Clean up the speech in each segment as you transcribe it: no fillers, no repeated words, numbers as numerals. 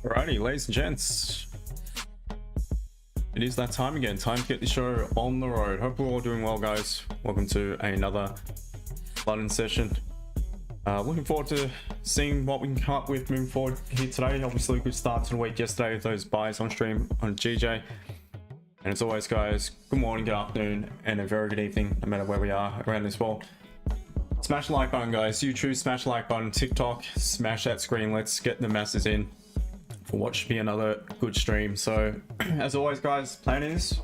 Alrighty, ladies and gents, it is that time again. Time to get the show on the road. Hope we're all doing well, guys. Welcome to another London session. Looking forward to seeing what we can come up with moving forward here today. Obviously, good start to the week yesterday with those buys on stream on GJ. And as always, guys, good morning, good afternoon, and a very good evening, no matter where we are around this world. Smash the like button, guys. YouTube, smash the like button. TikTok, smash that screen. Let's get the masses in for what should be another good stream. So, as always, guys, plan is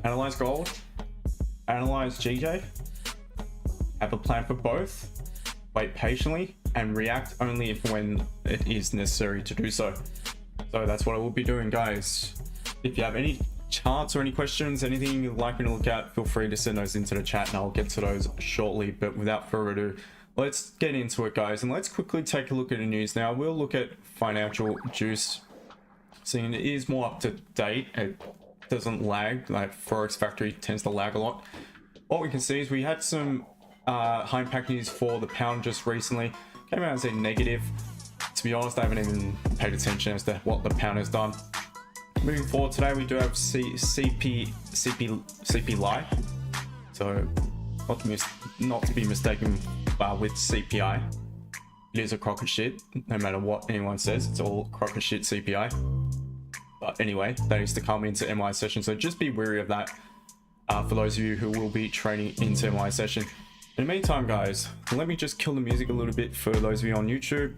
analyze gold, analyze GJ, have a plan for both, wait patiently, and react only if when it is necessary to do so. So that's what I will be doing, guys. If you have any charts or any questions, anything you'd like me to look at, feel free to send those into the chat and I'll get to those shortly. But without further ado, let's get into it, guys, and let's quickly take a look at the news now. We'll look at financial juice, seeing it is more up to date. It doesn't lag, like Forex Factory tends to lag a lot. what we can see is we had some high impact news for the pound just recently. Came out as a negative. To be honest, I haven't even paid attention as to what the pound has done. Moving forward today, we do have CPI. So not to be mistaken with CPI. It is a crock of shit, no matter what anyone says. It's all crock of shit CPI. But anyway, that is to come into MI session, so just be wary of that for those of you who will be trading into MI session. In the meantime, guys, let me just kill the music a little bit for those of you on YouTube,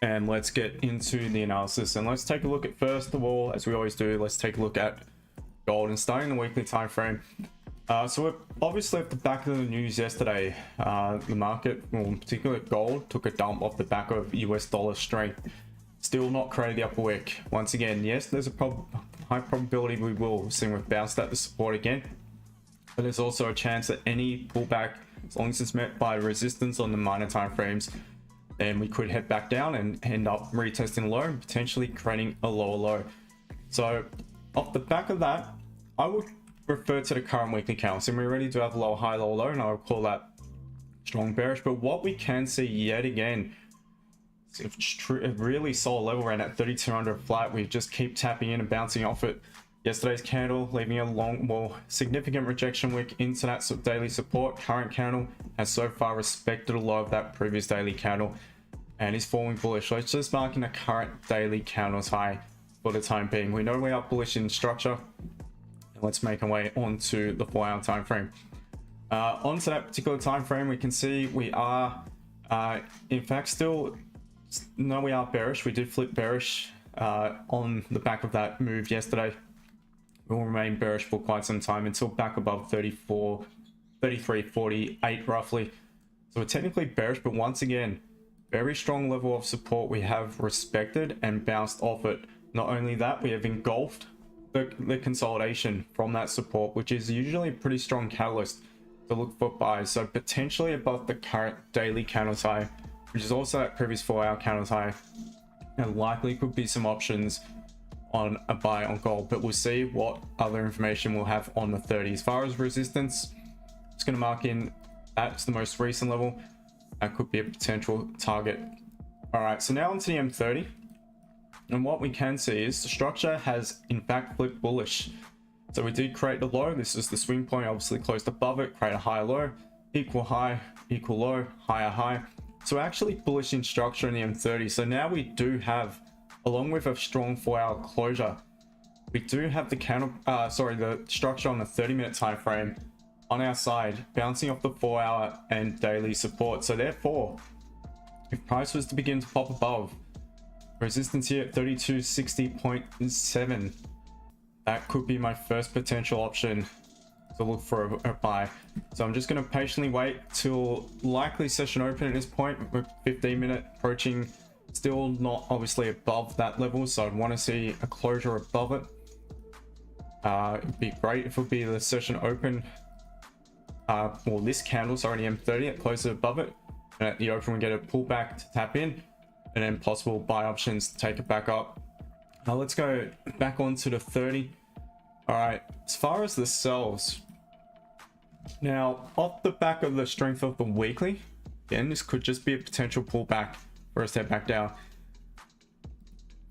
and let's get into the analysis. And let's take a look at, first of all, as we always do, let's take a look at gold and starting the weekly time frame. So we're obviously at the back of the news yesterday. The market, well, in particular gold, took a dump off the back of US dollar strength. Still not created the upper wick. Once again, yes, there's a high probability we will see we've bounced at the support again. But there's also a chance that any pullback, as long as it's met by resistance on the minor time frames, then we could head back down and end up retesting low and potentially creating a lower low. So off the back of that, I would refer to the current weekly count. So we already do have low, high, low, low, and I would call that strong bearish. But what we can see yet again, it's a really solid level around at 3200 flat. We just keep tapping in and bouncing off it. Yesterday's candle leaving a long, more significant rejection wick into that daily support. Current candle has so far respected a low of that previous daily candle and is falling bullish. So it's just marking the current daily candle's high for the time being. We know we are bullish in structure. Let's make our way onto the 4-hour time frame. Onto that particular time frame, we can see we are in fact still, no, we are bearish. We did flip bearish on the back of that move yesterday. We will remain bearish for quite some time until back above 33.48 roughly. So we're technically bearish, but once again, very strong level of support we have respected and bounced off it. Not only that, we have engulfed the consolidation from that support, which is usually a pretty strong catalyst to look for buys. So potentially above the current daily candle's high, which is also that previous 4-hour candle's high, and likely could be some options on a buy on gold. But we'll see what other information we'll have on the 30. As far as resistance, it's going to mark in that's the most recent level. That could be a potential target. All right, so now onto the M30. And what we can see is the structure has in fact flipped bullish. So we did create the low. This is the swing point, obviously closed above it, create a higher low, equal high, equal low, higher high. So we're actually bullish in structure in the M30. So now we do have, along with a strong 4-hour closure, we do have the the structure on the 30-minute time frame on our side, bouncing off the 4-hour and daily support. So therefore, if price was to begin to pop above resistance here at 3260.7, that could be my first potential option to look for a buy. So I'm just going to patiently wait till likely session open at this point. We're 15-minute approaching, still not obviously above that level, so I'd want to see a closure above it. It'd be great if it would be the session open, or this candle's already M30, it closes above it, and at the open we get a pullback to tap in, and then possible buy options to take it back up. Now let's go back onto the 30. All right, as far as the sells, now off the back of the strength of the weekly, again, this could just be a potential pullback for us to head back down.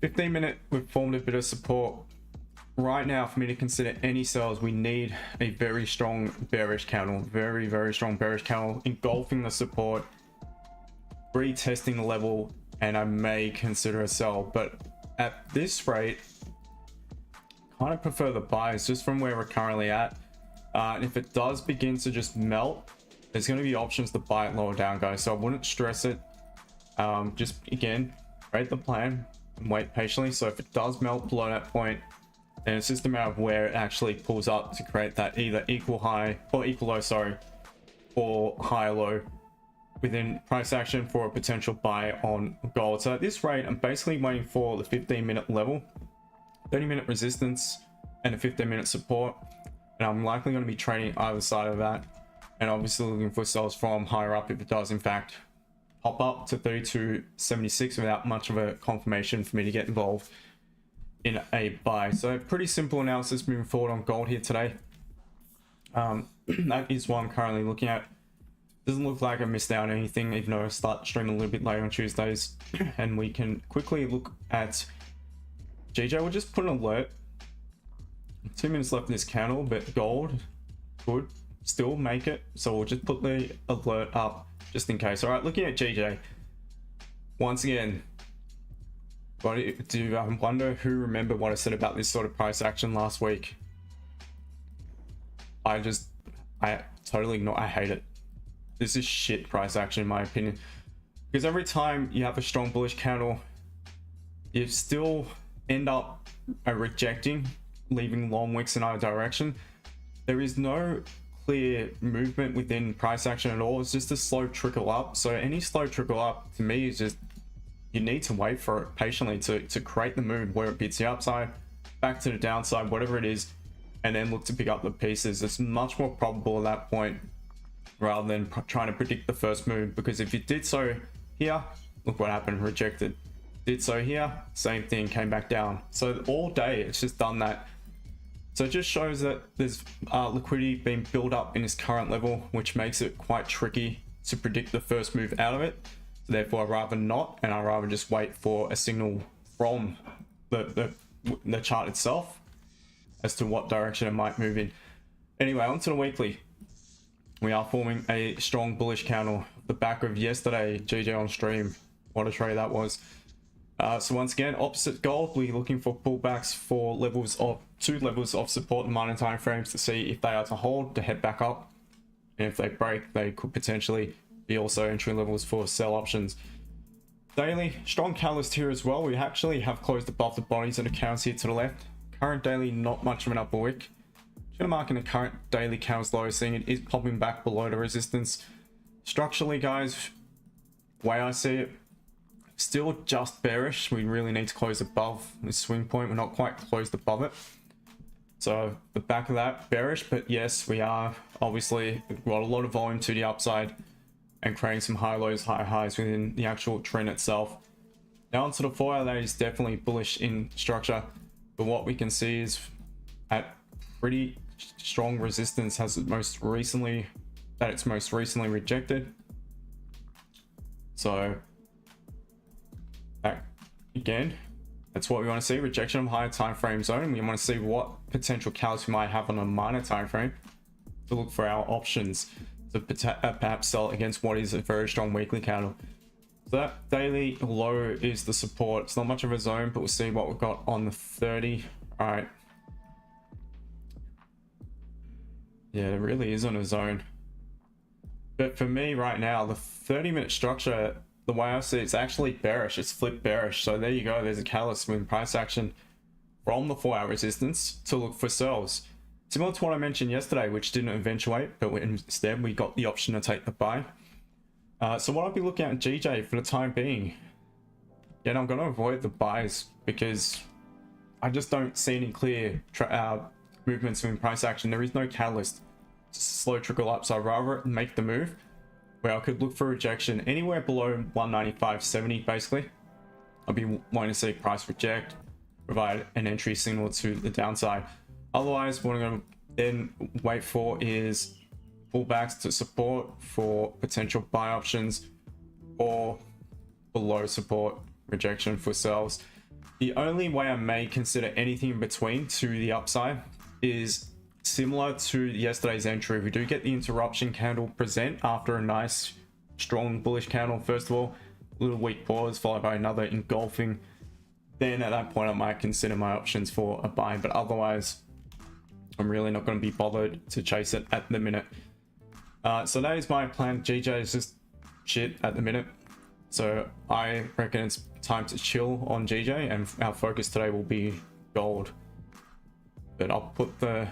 15-minute, we've formed a bit of support. Right now, for me to consider any sells, we need a very strong bearish candle, very strong bearish candle, engulfing the support, retesting the level, and I may consider a sell. But at this rate, kind of prefer the buys just from where we're currently at. And if it does begin to just melt, there's going to be options to buy it lower down, guys. So I wouldn't stress it. Just again, rate the plan and wait patiently. So if it does melt below that point, then it's just a matter of where it actually pulls up to create that either equal high or equal low, sorry, or high low within price action for a potential buy on gold. So at this rate, I'm basically waiting for the 15-minute level, 30-minute resistance, and a 15-minute support. And I'm likely going to be trading either side of that, and obviously looking for sells from higher up if it does in fact pop up to 32.76 without much of a confirmation for me to get involved in a buy. So pretty simple analysis moving forward on gold here today. That is what I'm currently looking at. Doesn't look like I missed out on anything, even though I start streaming a little bit later on Tuesdays. And we can quickly look at GJ. We'll just put an alert. 2 minutes left in this candle, but gold could still make it. So we'll just put the alert up just in case. All right, looking at GJ. Once again, do I wonder who remembered what I said about this sort of price action last week? I totally ignore. I hate it. This is shit price action in my opinion, because every time you have a strong bullish candle, you still end up rejecting, leaving long wicks in either direction. There is no clear movement within price action at all. It's just a slow trickle up. So any slow trickle up to me is just, you need to wait for it patiently to create the move where it beats the upside, back to the downside, whatever it is, and then look to pick up the pieces. It's much more probable at that point rather than trying to predict the first move, because if you did so here, look what happened, rejected. Did so here, same thing, came back down. So all day it's just done that. So it just shows that there's liquidity being built up in this current level, which makes it quite tricky to predict the first move out of it. So therefore I'd rather not, and I'd rather just wait for a signal from the chart itself as to what direction it might move in. Anyway, onto the weekly. We are forming a strong bullish candle. The back of yesterday, GJ on stream. What a trade that was. So once again, opposite gold, we're looking for pullbacks for two levels of support in minor time frames to see if they are to hold, to head back up. And if they break, they could potentially be also entry levels for sell options. Daily, strong catalyst here as well. We actually have closed above the bodies and accounts here to the left. Current daily, not much of an upper wick. Just gonna mark in the current daily candles low, seeing it is popping back below the resistance. Structurally, guys, the way I see it, still just bearish. We really need to close above this swing point. We're not quite closed above it. So the back of that, bearish, but yes, we are obviously got a lot of volume to the upside and creating some high lows, high highs within the actual trend itself. Now onto the 4 hour, that is definitely bullish in structure, but what we can see is at pretty strong resistance has it's most recently rejected. So again, that's what we want to see, rejection of higher time frame zone. We want to see what potential catalyst we might have on a minor time frame to look for our options to perhaps sell against what is a very strong weekly candle. So that daily low is the support. It's not much of a zone, but we'll see what we've got on the 30. All right, yeah, it really isn't a zone, but for me right now, the 30-minute structure, the way I see it, it's actually bearish. It's flipped bearish. So there you go. There's a catalyst with price action from the 4 hour resistance to look for sells. Similar to what I mentioned yesterday, which didn't eventuate, but instead we got the option to take the buy. So what I'll be looking at GJ for the time being, yeah, I'm going to avoid the buys because I just don't see any clear movements in price action. There is no catalyst. It's a slow trickle up. So I'd rather make the move where I could look for rejection anywhere below 195.70. Basically, I'll be wanting to see price reject, provide an entry signal to the downside. Otherwise, what I'm going to then wait for is pullbacks to support for potential buy options, or below support rejection for sells. The only way I may consider anything in between to the upside is similar to yesterday's entry. We do get the interruption candle present after a nice strong bullish candle. First of all, a little weak pause followed by another engulfing. Then at that point I might consider my options for a buy, but otherwise I'm really not going to be bothered to chase it at the minute. So that is my plan. GJ is just shit at the minute, so I reckon it's time to chill on GJ, and our focus today will be gold. But I'll put the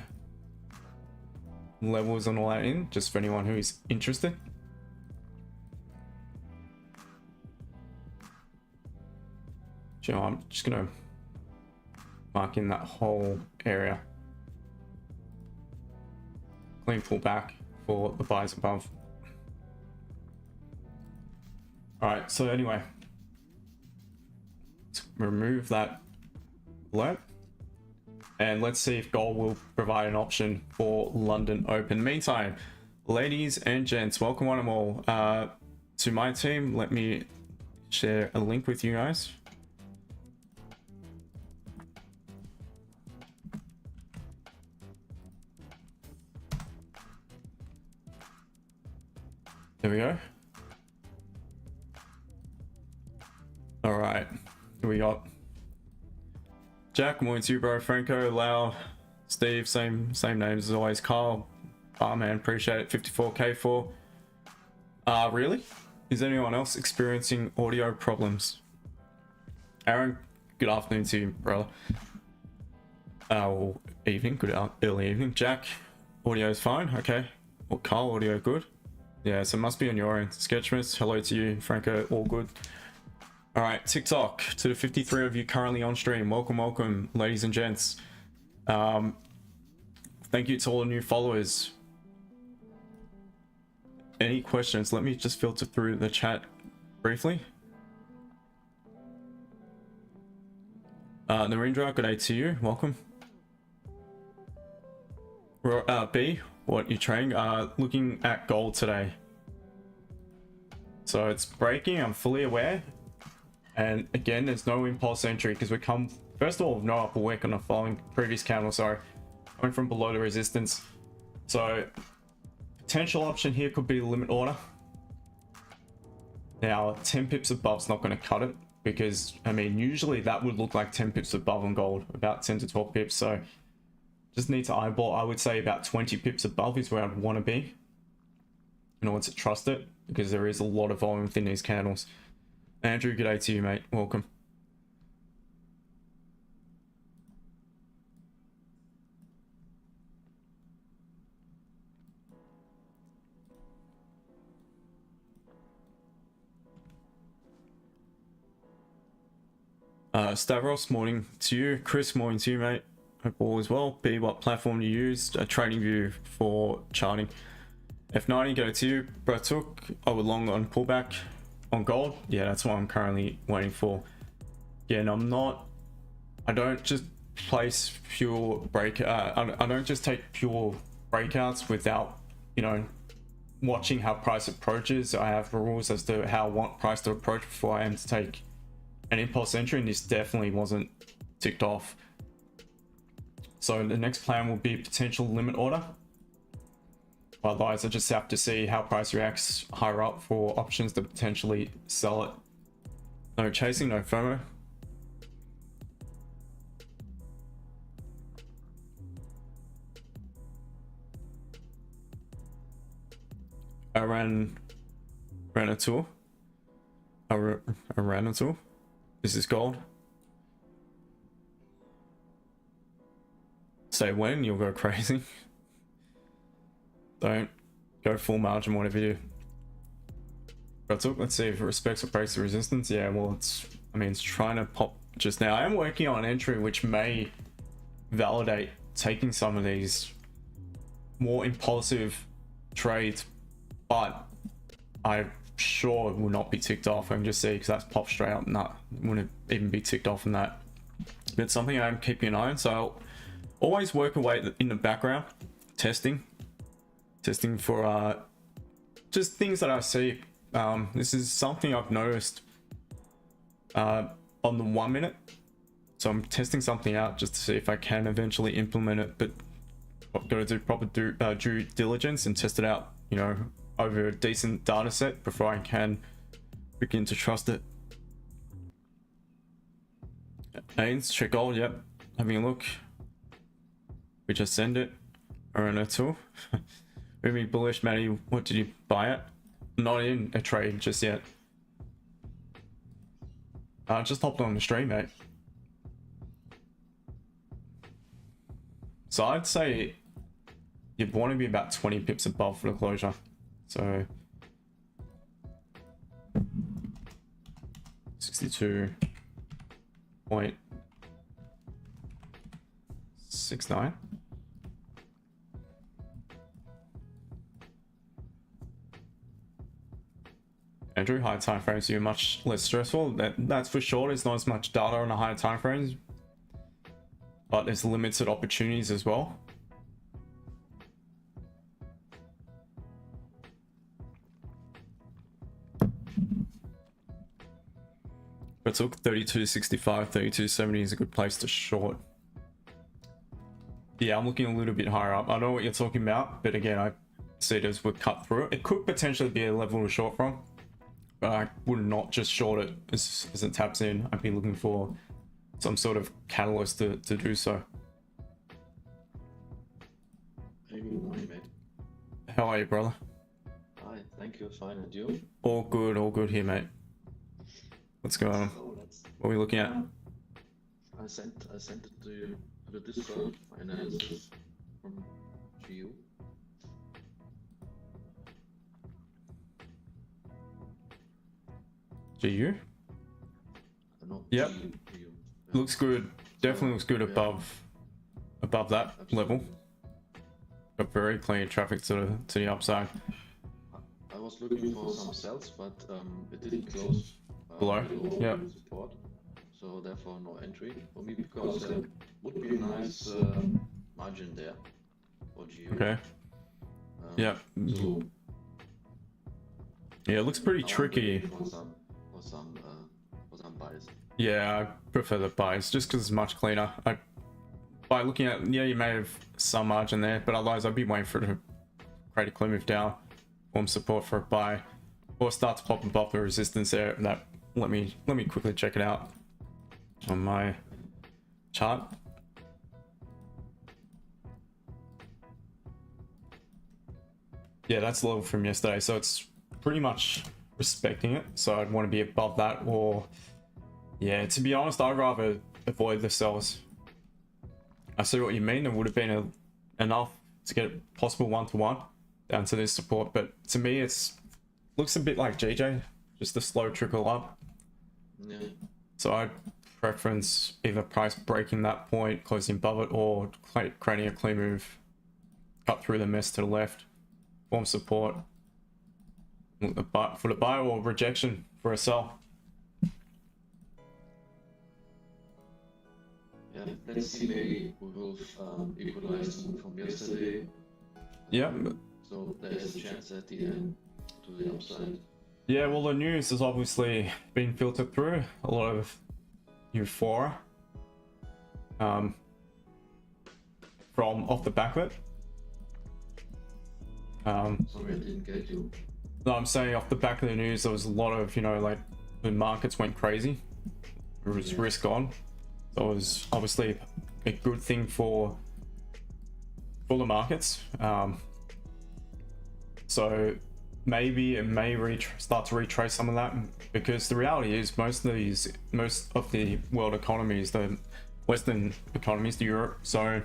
levels and all that in just for anyone who is interested. You know, I'm just gonna mark in that whole area. Clean pullback for the buys above. All right, so anyway, let's remove that alert. And let's see if gold will provide an option for London Open. Meantime, ladies and gents, welcome one and all to my team. Let me share a link with you guys. There we go. All right, here we got Jack, morning to you, bro. Franco, Lau, Steve, same names as always. Kyle, man, appreciate it. 54k for. Really? Is anyone else experiencing audio problems? Aaron, good afternoon to you, brother. Or evening, early evening. Jack, audio is fine. Okay. Well, Kyle, audio good. Yeah, so it must be on your end. Sketchmas, hello to you. Franco, all good. All right, TikTok, to the 53 of you currently on stream, welcome, ladies and gents. Thank you to all the new followers. Any questions? Let me just filter through the chat briefly. Narendra, good day to you, welcome. B, what you trading? Looking at gold today. So it's breaking, I'm fully aware. And again, there's no impulse entry because we come, first of all, no upper wick on the following previous candle, sorry. Coming from below the resistance. So potential option here could be the limit order. Now 10 pips above is not going to cut it because, I mean, usually that would look like 10 pips above on gold, about 10 to 12 pips. So just need to eyeball. I would say about 20 pips above is where I'd want to be in order to trust it, because there is a lot of volume within these candles. Andrew, good day to you, mate. Welcome. Stavros, morning to you. Chris, morning to you, mate. Hope all is well. B, what platform you used? A trading view for charting. F90, go to you. Brett Took, I would long on pullback on gold. Yeah, that's what I'm currently waiting for. Yeah, and I don't just place pure I don't just take pure breakouts without, you know, watching how price approaches. I have rules as to how I want price to approach before I am to take an impulse entry, and this definitely wasn't ticked off. So the next plan will be potential limit order. Otherwise, I just have to see how price reacts higher up for options to potentially sell it. No chasing, no FOMO. I ran a tour. I ran a tour. This is gold. Say when, you'll go crazy. Don't go full margin, whatever you do. Let's see if it respects or breaks the resistance. Yeah, well, it's trying to pop just now. I am working on an entry which may validate taking some of these more impulsive trades, but I'm sure it will not be ticked off. I can just see because that's popped straight up. Nah, it wouldn't even be ticked off in that. But it's something I'm keeping an eye on. So I'll always work away in the background, testing for just things that I see. This is something I've noticed on the 1 minute. So I'm testing something out just to see if I can eventually implement it, but I've got to do proper due diligence and test it out, you know, over a decent data set before I can begin to trust it. Ains, check gold, yep. Having a look. We just send it. Around a tool. Moving bullish, Matty, what did you buy it? Not in a trade just yet. Just hopped on the stream, mate. So I'd say you'd want to be about 20 pips above for the closure. So 62.69. Andrew, higher time frames are much less stressful. That's for sure. There's not as much data on the higher time frames. but there's limited opportunities as well. But took 32.65, 32.70 is a good place to short. Yeah, I'm looking a little bit higher up. I know what you're talking about, but again, I see it as we're cut through it. It could potentially be a level to short from, but I would not just short it as it taps in. I'd be looking for some sort of catalyst to do so. Hey, good morning, mate. How are you, brother? Hi, thank you, fine, and you? All good here, mate. What's going on? So What are we looking at? I sent it to you, to the Discord finances from GU. GU? No, Yep. GU. Looks good. Definitely looks good above that level. Got very clean traffic to the upside. I was looking for some sells, but it didn't close Below, yeah. Support, so therefore no entry for me, because there would be a nice margin there for GU. Okay. Yeah. So Yeah, it looks pretty I tricky. for some buys. Yeah, I prefer the buys just because it's much cleaner. By looking at, yeah, you may have some margin there, but otherwise I'd be waiting for it to create a clear move down, form support for a buy, or start to pop above the resistance there. That let me quickly check it out on my chart. Yeah, that's the level from yesterday, so it's pretty much respecting it. So I'd want to be above that, or yeah, to be honest, I'd rather avoid the sells. I see what you mean. It would have been enough to get a possible 1-to-1 down to this support, but to me it's looks a bit like GJ, just a slow trickle up. Yeah. So I'd preference either price breaking that point, closing above it, or creating a clean move, cut through the mess to the left, form support for the buy, or rejection for a sell. Yeah, let's see, maybe we will equalize from yesterday. Yeah. So there's a chance at the end to the upside. Yeah, well, the news has obviously been filtered through. A lot of euphoria from off the back of it. Sorry, I didn't get you. No, I'm saying off the back of the news, there was a lot of, like the markets went crazy. It was risk on. So it was obviously a good thing for the markets. So maybe it may start to retrace some of that, because the reality is most of the world economies, the Western economies, the Europe, so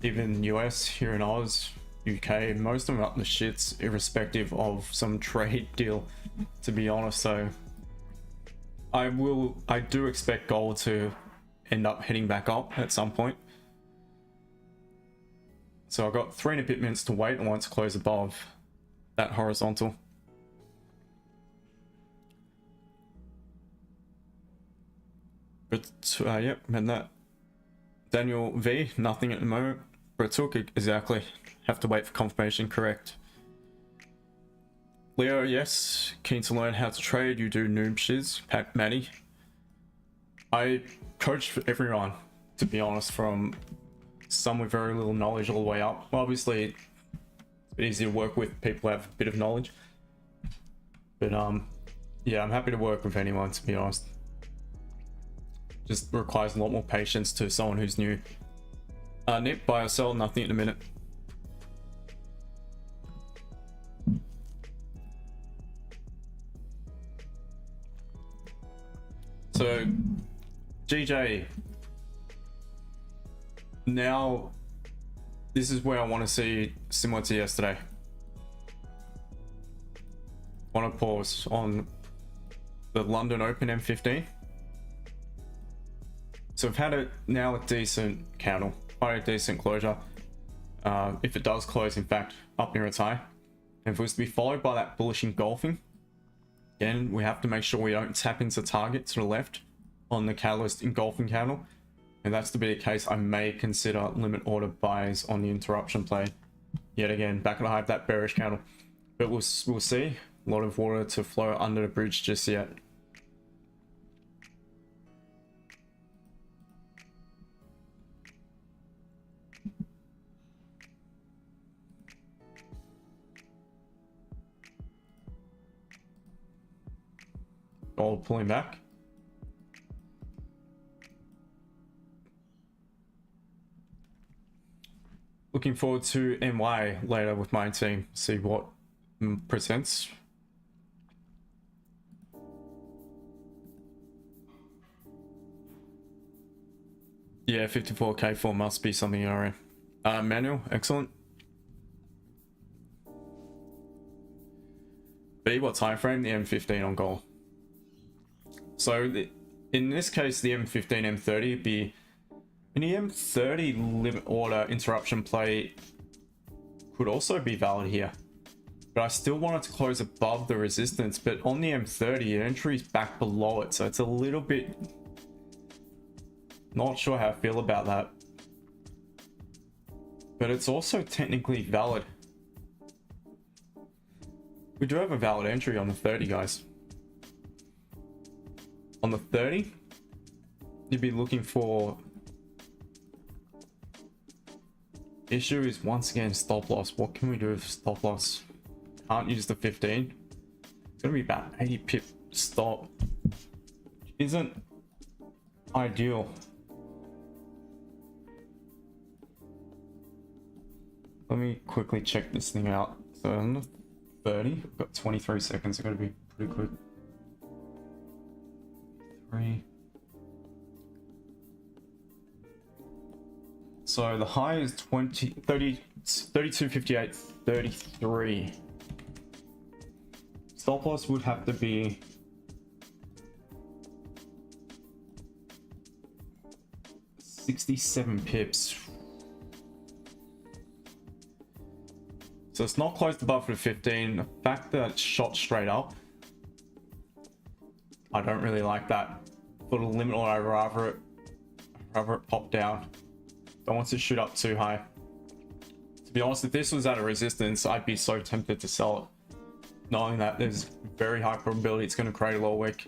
even US, here in Oz, UK, most of them are up the shits, irrespective of some trade deal, to be honest. So I do expect gold to end up heading back up at some point. So I've got 300 pip minutes to wait, and once close above that horizontal. But yep, and that Daniel V, nothing at the moment. But it took exactly. Have to wait for confirmation, correct. Leo, yes, keen to learn how to trade. You do noob shiz. Pat Matty. I coach for everyone, to be honest, from some with very little knowledge all the way up. Obviously, it's a bit easier to work with people who have a bit of knowledge. But yeah, I'm happy to work with anyone, to be honest. Just requires a lot more patience to someone who's new. Nip, buy or sell, nothing at the minute. So, GJ, now this is where I want to see, similar to yesterday. I want to pause on the London Open M15. So we've had a decent candle, quite a decent closure. If it does close, in fact, up near its high, and if it was to be followed by that bullish engulfing, again, we have to make sure we don't tap into target to the left on the catalyst engulfing candle. and that's to be the case, I may consider limit order buys on the interruption play. Yet again, back at the hype, that bearish candle. But we'll see. A lot of water to flow under the bridge just yet. Gold pulling back. Looking forward to NY later with my team. See what presents. Yeah, 54k for must be something you're in. Manual, excellent. B, what time frame? The M15 on gold. So in this case, the M15, M30 would be in the M30 limit order interruption play could also be valid here. But I still want it to close above the resistance, but on the M30, the entry is back below it. So it's a little bit, not sure how I feel about that. But it's also technically valid. We do have a valid entry on the 30, guys. On the 30, you'd be looking for... Issue is once again stop loss. What can we do with stop loss? Can't use the 15. It's gonna be about 80 pip stop. Isn't ideal. Let me quickly check this thing out. So on the 30, I've got 23 seconds. I've got to be pretty quick. 3. So the high is 32.58, 33. Stop loss would have to be 67 pips. So it's not close above the 15. The fact that it's shot straight up, I don't really like that. For the limit order, I'd rather it pop down. Don't want to shoot up too high. To be honest, if this was at a resistance, I'd be so tempted to sell it, knowing that there's very high probability it's going to create a lower wick.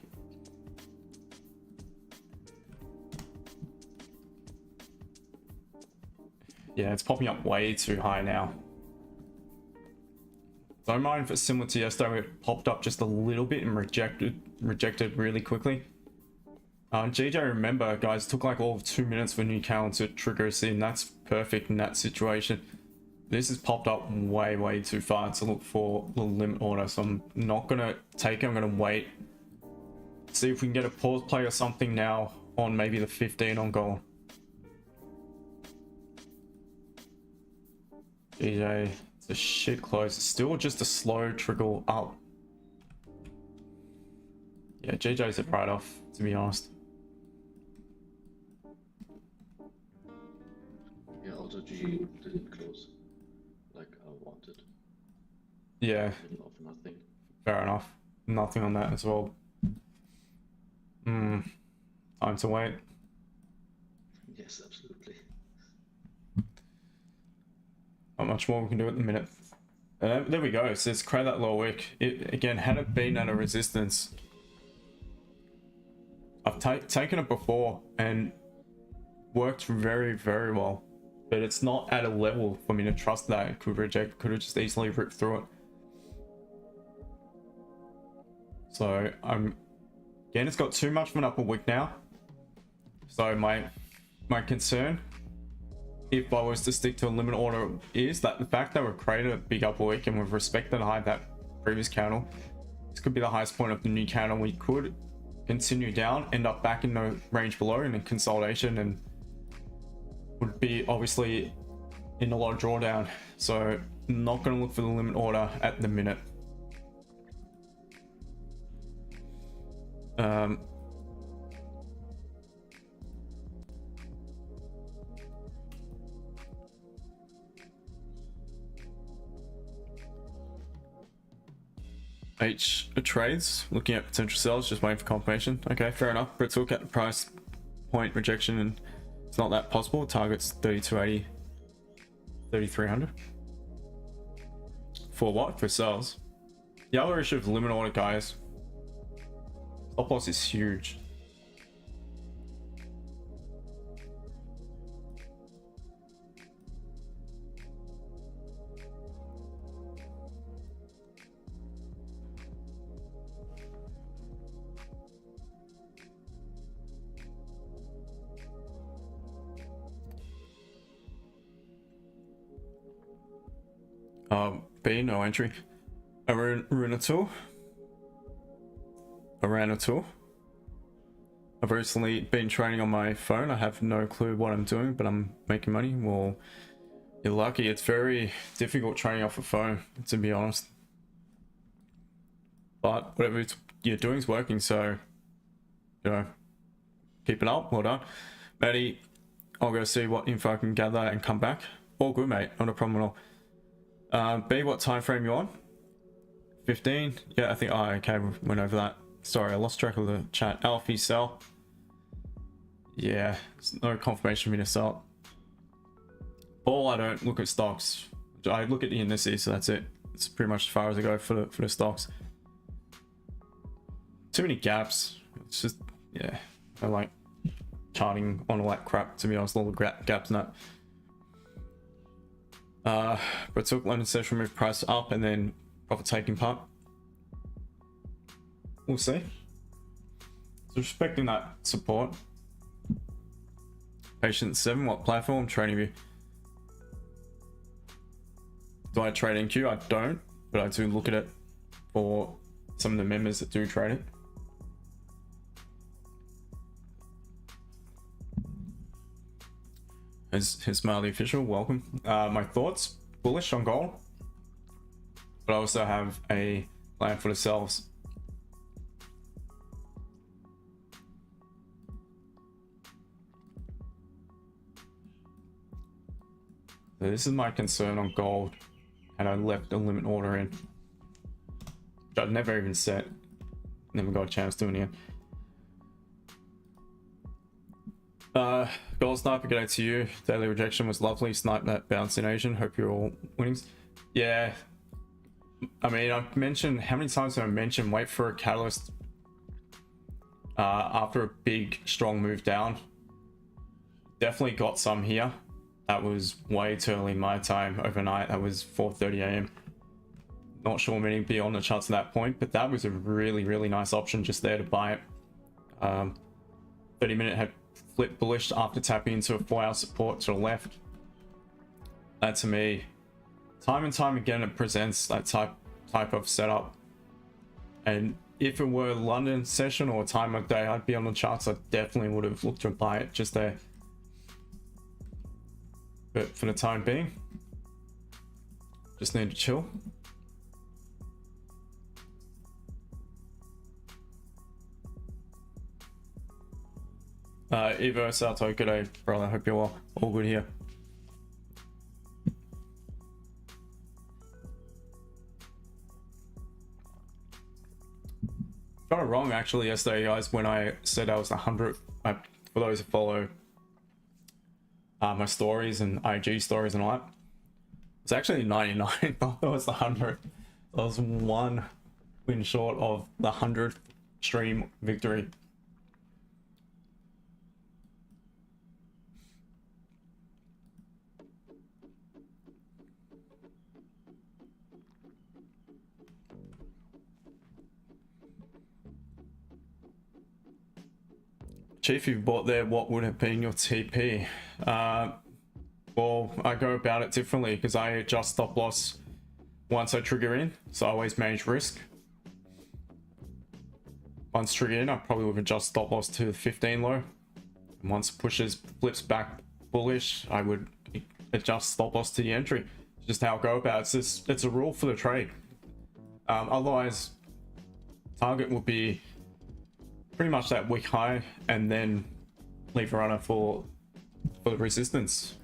Yeah, it's popping up way too high now. Don't mind if it's similar to yesterday where it popped up just a little bit and rejected really quickly. GJ, remember guys, took like all of 2 minutes for new candle to trigger a scene. That's perfect in that situation. This has popped up way too far to look for the limit order, so I'm not gonna take it. I'm gonna wait, see if we can get a pause play or something now on maybe the 15 on gold. GJ, it's a shit close. It's still just a slow trickle up. Yeah, GJ's a write-off, to be honest. Yeah, also G didn't close like I wanted. Yeah. Middle of nothing. Fair enough. Nothing on that as well. Time to wait. Yes, absolutely. Not much more we can do at the minute. There we go. So it's create that low wick. Again, had it been at a resistance, I've taken it before and worked very well, but it's not at a level for me to trust that it could reject. Could have just easily ripped through it. So again, it's got too much of an upper wick now. So my concern, if I was to stick to a limit order, is that the fact that we've created a big upper wick and we've respected high that previous candle, this could be the highest point of the new candle. We could continue down, end up back in the range below in a consolidation, and would be obviously in a lot of drawdown. So not going to look for the limit order at the minute. H trades, looking at potential sells, just waiting for confirmation. Okay, fair enough. Brits look at the price point rejection and It's not that possible. Target's 3280, 3300. For what? For sales. The other issue of limit order, guys, stop loss is huge. B, no entry. Arena tool. I've recently been training on my phone. I have no clue what I'm doing, but I'm making money. Well, you're lucky. It's very difficult training off a phone, to be honest. But whatever you're doing is working, so, you know, keep it up. Well done. Matty, I'll go see what info I can gather and come back. All good, mate. Not a problem at all. B, what time frame you on? 15? Yeah, I think, oh, okay, we went over that. Sorry, I lost track of the chat. Alfie, sell. Yeah, there's no confirmation for me to sell. All, I don't look at stocks. I look at the indices, so that's it. It's pretty much as far as I go for the stocks. Too many gaps. It's just, yeah, I like charting on all that crap, to be honest. All the gaps and that. But took London session, move price up and then profit taking part. We'll see. So respecting that support. Patient 7, what platform? TradingView. Do I trade NQ? I don't, but I do look at it for some of the members that do trade it. His Marley official, welcome. My thoughts, bullish on gold, but I also have a plan for the selves. So this is my concern on gold, and I left a limit order in, which I'd never even set, never got a chance doing it. Gold Sniper, good day to you. Daily rejection was lovely. Snipe that bounce in Asian. Hope you're all winnings. Yeah, I mean, I've mentioned, how many times have I mentioned wait for a catalyst after a big strong move down? Definitely got some here. That was way too early my time overnight. That was 4:30 a.m. Not sure many be on the charts at that point, but that was a really nice option just there to buy it. 30-minute had flipped bullish after tapping into a 4-hour support to the left. That to me, time and time again, it presents that type of setup. And if it were London session or time of day I'd be on the charts, I definitely would have looked to buy it just there. But for the time being, just need to chill. Evo Sato, good day, brother. Hope you're well. All good here. Got it wrong actually yesterday, guys, when I said I was 100. For those who follow my stories and IG stories and all that, it's actually 99. I thought it was 100. I was one win short of the 100th stream victory. Chief, you bought there, what would have been your TP? Well, I go about it differently because I adjust stop loss once I trigger in, so I always manage risk. Once trigger in, I probably would adjust stop loss to 15 low. And once it pushes, flips back bullish, I would adjust stop loss to the entry. It's just how I go about it. It's a rule for the trade. Otherwise, target will be pretty much that weak high and then leave a runner for the resistance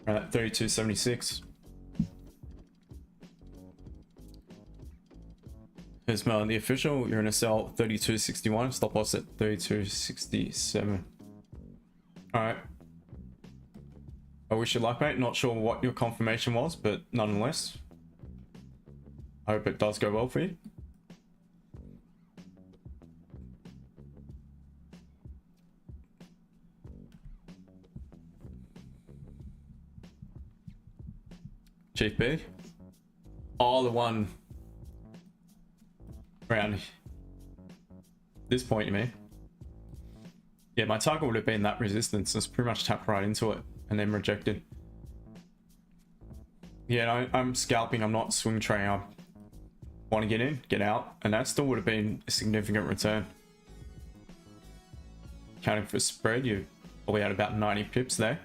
around at 32.76. Here's Mel, the official, you're in a sell 32.61, stop loss at 32.67. All right, wish you luck, mate. Not sure what your confirmation was, but nonetheless, I hope it does go well for you. GP. Oh, the one around this point, you mean? Yeah, my target would have been that resistance. Just pretty much tapped right into it and then rejected. Yeah, I'm scalping. I'm not swing trading. I want to get in, get out, and that still would have been a significant return. Counting for spread, you probably had about 90 pips there.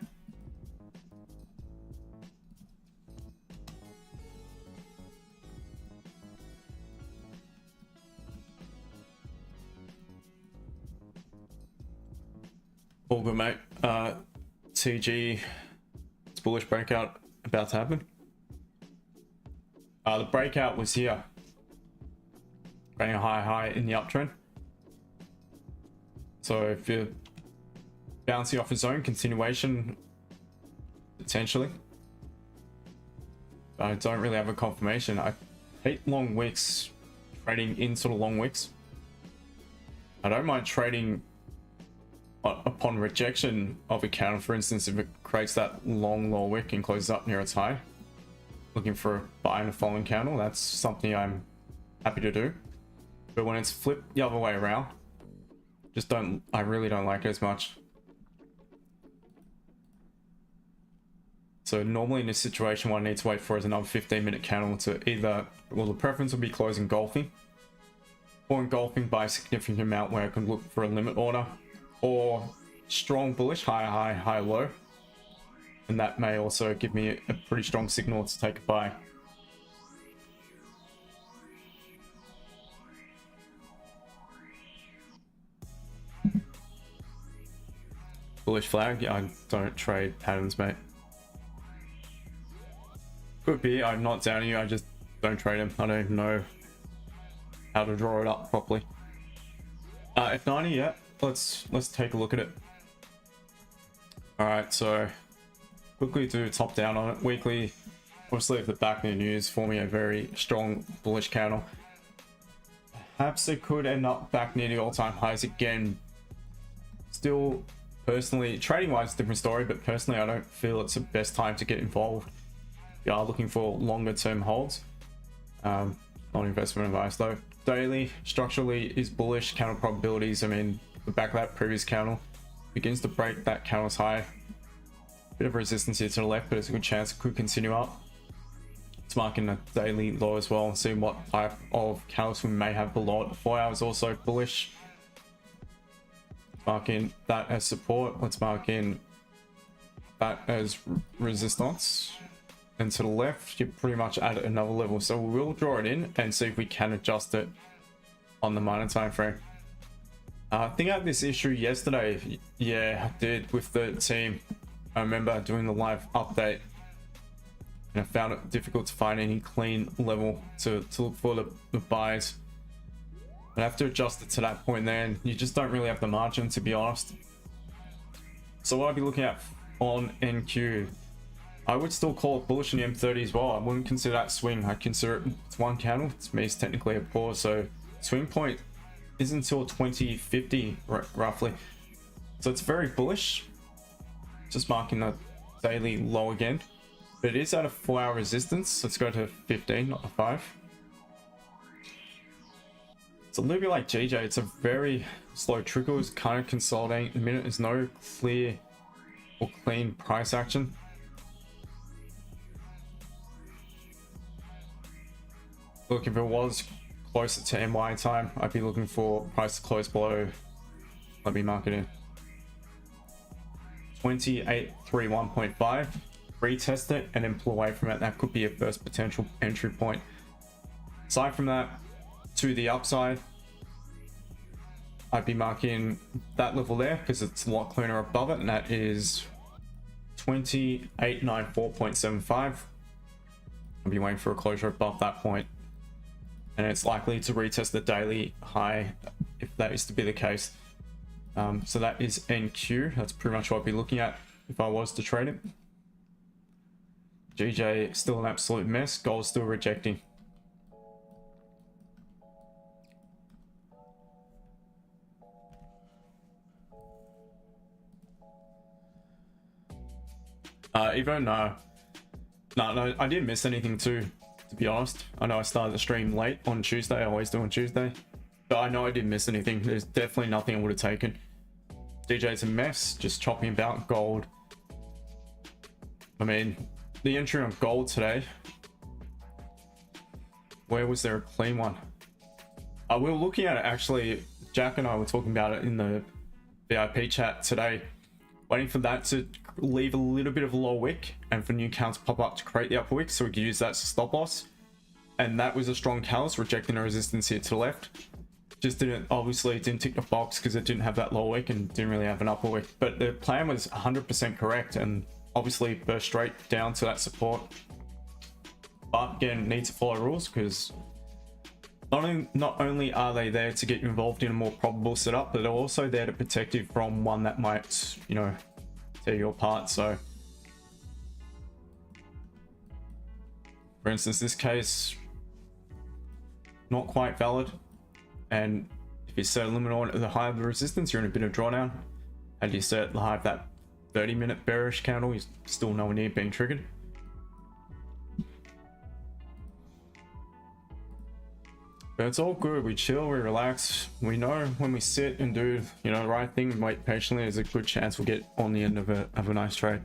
All good, mate. TG, it's bullish breakout about to happen. The breakout was here, running a high in the uptrend. So if you're bouncing off a zone, continuation potentially. I don't really have a confirmation. I hate long wicks, trading in sort of long wicks. I don't mind trading upon rejection of a counter, for instance, if it creates that long low wick and closes up near its high, looking for a buy in a following candle, that's something I'm happy to do. But when it's flipped the other way around, I really don't like it as much. So normally in this situation, what I need to wait for is another 15-minute candle to either, well, the preference would be close engulfing, or engulfing by a significant amount where I can look for a limit order, or strong bullish, high, low. And that may also give me a pretty strong signal to take a buy. Bullish flag, yeah, I don't trade patterns, mate. Could be, I'm not downing you, I just don't trade them. I don't even know how to draw it up properly. F90, yeah. Let's take a look at it. All right, so quickly do top down on it. Weekly, obviously, if the back new news forming a very strong bullish candle. Perhaps it could end up back near the all-time highs again. Still, personally, trading-wise, different story, but personally, I don't feel it's the best time to get involved. If you are looking for longer-term holds, not investment advice though. Daily, structurally, is bullish. Counter probabilities, I mean, the back of that previous candle begins to break that candle's high. Bit of resistance here to the left, but there's a good chance it could continue up. It's marking a daily low as well, and seeing what type of candles we may have below it. 4 hours also bullish. Mark in that as support. Let's mark in that as resistance. And to the left, you're pretty much at another level. So we'll draw it in and see if we can adjust it on the minor time frame. I think I had this issue yesterday. Yeah, I did with the team. I remember doing the live update, and I found it difficult to find any clean level to look for the buys. I have to adjust it to that point there, and you just don't really have the margin, to be honest. So what I'd be looking at on NQ, I would still call it bullish in the M30 as well. I wouldn't consider that swing. I consider it's one candle. To me, it's technically a pause. So swing point is until 2050 roughly. So it's very bullish. Just marking the daily low again. But it is at a 4-hour resistance. Let's go to 15, not a 5. It's a little bit like GJ. It's a very slow trickle. It's kind of consolidating. At the minute, there's no clear or clean price action. Look, if it was closer to MY time, I'd be looking for price to close below. Let me mark it in 2831.5. Retest it and then pull away from it. That could be a first potential entry point. Aside from that, to the upside, I'd be marking that level there because it's a lot cleaner above it, and that is 2894.75. I'll be waiting for a closure above that point, and it's likely to retest the daily high if that is to be the case. So that is NQ. That's pretty much what I'd be looking at if I was to trade it. GJ still an absolute mess. Gold still rejecting. Evo, no, I didn't miss anything too, to be honest. I know I started the stream late on Tuesday. I always do on Tuesday, but I know I didn't miss anything. There's definitely nothing I would have taken. DJ's a mess, just chopping about gold. I mean, the entry on gold today, where was there a clean one? We were looking at it actually. Jack and I were talking about it in the VIP chat today, waiting for that to leave a little bit of a low wick and for new counts pop up to create the upper wick so we could use that as a stop loss. And that was a strong callus, rejecting a resistance here to the left. Just didn't, obviously it didn't tick the box because it didn't have that low wick and didn't really have an upper wick, but the plan was 100% correct and obviously burst straight down to that support. But again, need to follow rules because not only are they there to get you involved in a more probable setup, but they're also there to protect you from one that might, you know, tear you apart. So for instance, this case, not quite valid. And if you set a limit on at the high of the resistance, you're in a bit of drawdown. And you set the high of that 30-minute bearish candle, you're still nowhere near being triggered. But it's all good. We chill, we relax. We know when we sit and do, you know, the right thing and wait patiently, there's a good chance we'll get on the end of a nice trade.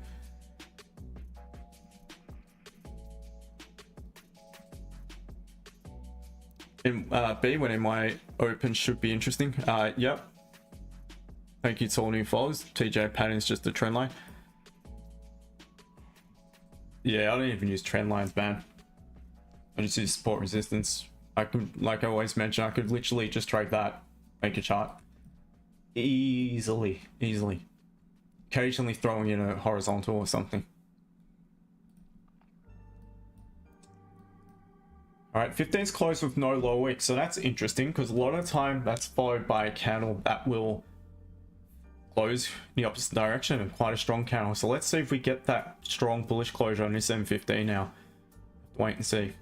In B, when MI open should be interesting. Yep. Thank you to all new followers. TJ pattern's just a trend line. Yeah, I don't even use trend lines, man. I just use support resistance. I could, like I always mention, I could literally just trade that, make a chart. Easily. Occasionally throwing in a horizontal or something. Alright, 15's closed with no low wick, so that's interesting because a lot of the time that's followed by a candle that will close in the opposite direction and quite a strong candle. So let's see if we get that strong bullish closure on this M15 now. Wait and see.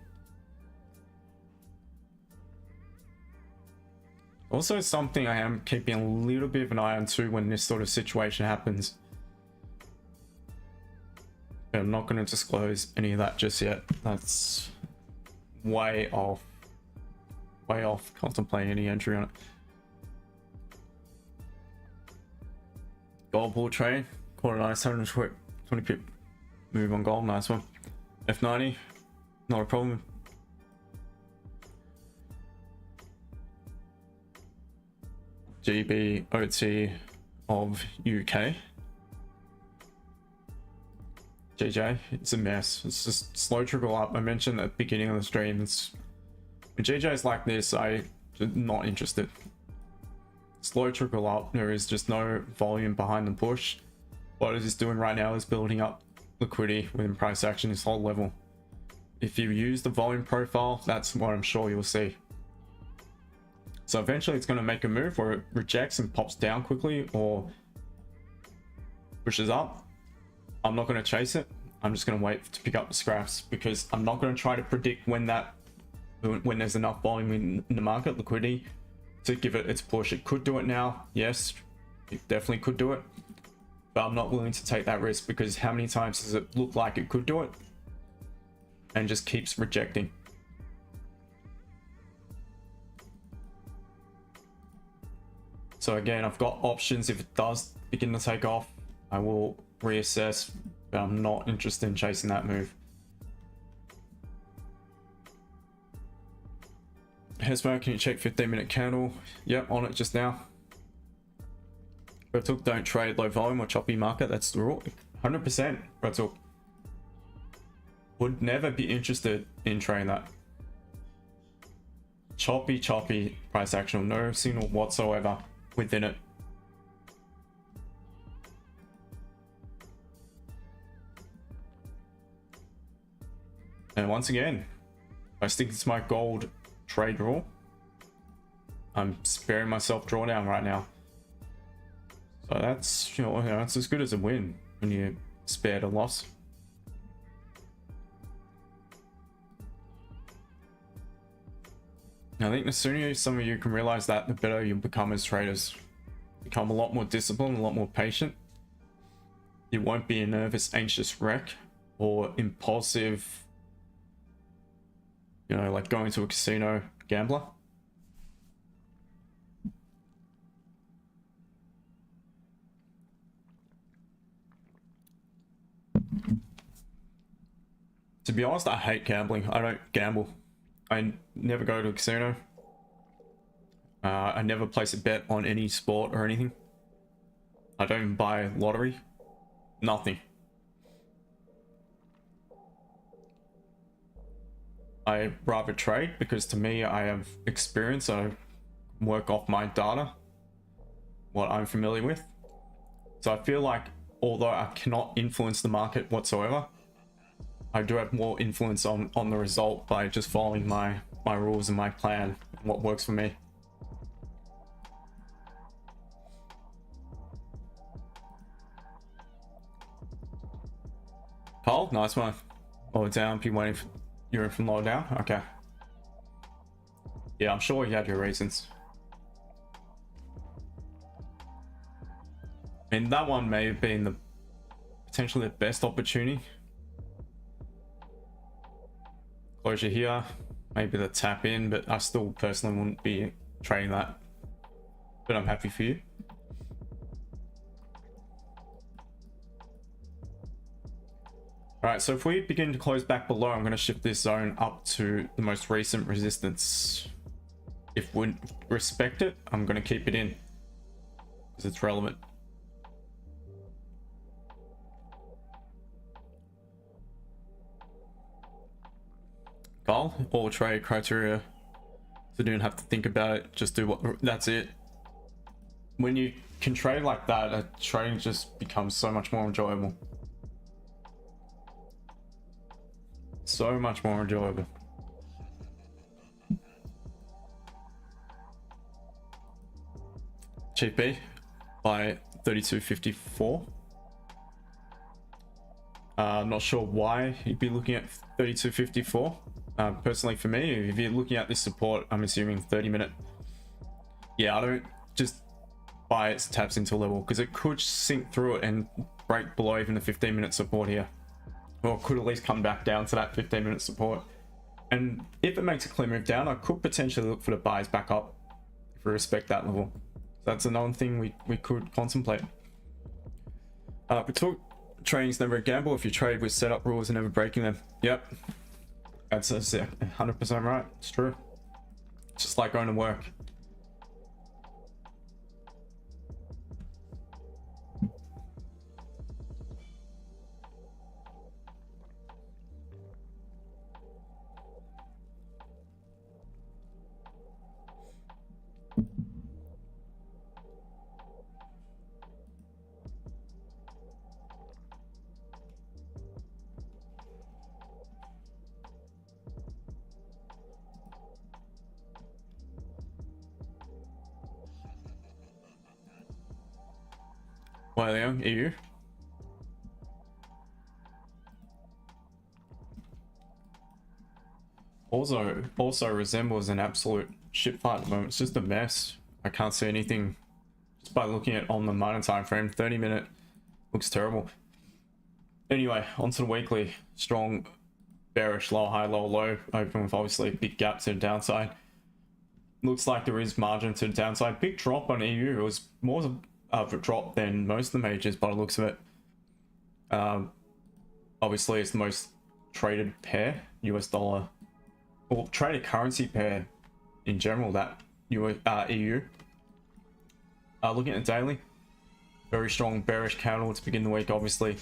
Also something I am keeping a little bit of an eye on too when this sort of situation happens. But I'm not going to disclose any of that just yet. That's way off contemplating any entry on it. Gold bull trade, caught a nice 120 pip move on gold, nice one. F90, not a problem. Gbpjpy of UK. JJ, it's a mess. It's just slow trickle up. I mentioned at the beginning of the stream, it's when JJ's like this, I'm not interested. Slow trickle up, there is just no volume behind the push. What it is doing right now is building up liquidity within price action, this whole level. If you use the volume profile, that's what I'm sure you'll see. So eventually it's going to make a move where it rejects and pops down quickly or pushes up. I'm not going to chase it. I'm just going to wait to pick up the scraps because I'm not going to try to predict when there's enough volume in the market, liquidity, to give it its push. It could do it now. Yes, it definitely could do it. But I'm not willing to take that risk because how many times does it look like it could do it and just keeps rejecting? So again, I've got options. If it does begin to take off, I will reassess, but I'm not interested in chasing that move. Hesmo, can you check 15-minute candle? Yep, on it just now. Retook, don't trade low volume or choppy market. That's the rule. 100% Retook. Would never be interested in trading that. Choppy price action, no signal whatsoever within it. And once again, I stick to my gold trade rule. I'm sparing myself drawdown right now. So that's, you know, that's as good as a win when you spared a loss. I think the sooner some of you can realize that, the better you become as traders. Become a lot more disciplined, a lot more patient. You won't be a nervous, anxious wreck or impulsive, you know, like going to a casino gambler. To be honest, I hate gambling. I don't gamble. I never go to a casino. I never place a bet on any sport or anything. I don't even buy lottery. Nothing. I rather trade because to me, I have experience. I work off my data, what I'm familiar with. So I feel like although I cannot influence the market whatsoever, I do have more influence on the result by just following my rules and my plan, what works for me. Cole, nice one. Lower down, be waiting for you're from lower down. Okay. Yeah, I'm sure you had your reasons. And that one may have been potentially the best opportunity. Closure here, maybe the tap in, but I still personally wouldn't be trading that. But I'm happy for you. All right, so if we begin to close back below, I'm going to shift this zone up to the most recent resistance. If we respect it, I'm going to keep it in because it's relevant. Goal, all trade criteria. So you don't have to think about it. Just do what, that's it. When you can trade like that, trading just becomes so much more enjoyable. So much more enjoyable. GP by 32.54. I'm not sure why you'd be looking at 32.54. Personally for me, if you're looking at this support, I'm assuming 30-minute. Yeah, I don't just buy its taps into a level because it could sink through it and break below even the 15-minute support here. Or could at least come back down to that 15-minute support. And if it makes a clear move down, I could potentially look for the buys back up if we respect that level. That's another thing we could contemplate. We talk trading's never a gamble. If you trade with setup rules and never breaking them. Yep. That's 100% right. It's true. It's just like going to work. Why Leon? EU? Also resembles an absolute shit fight at the moment. It's just a mess. I can't see anything just by looking at on the minor time frame. 30-minute looks terrible. Anyway, onto the weekly. Strong bearish low high low low, open with obviously a big gap to the downside. Looks like there is margin to the downside. Big drop on EU. It was more of a drop than most of the majors by the looks of it. Obviously it's the most traded pair, US dollar, or traded currency pair in general, that EU. Looking at the daily, very strong bearish candle to begin the week. Obviously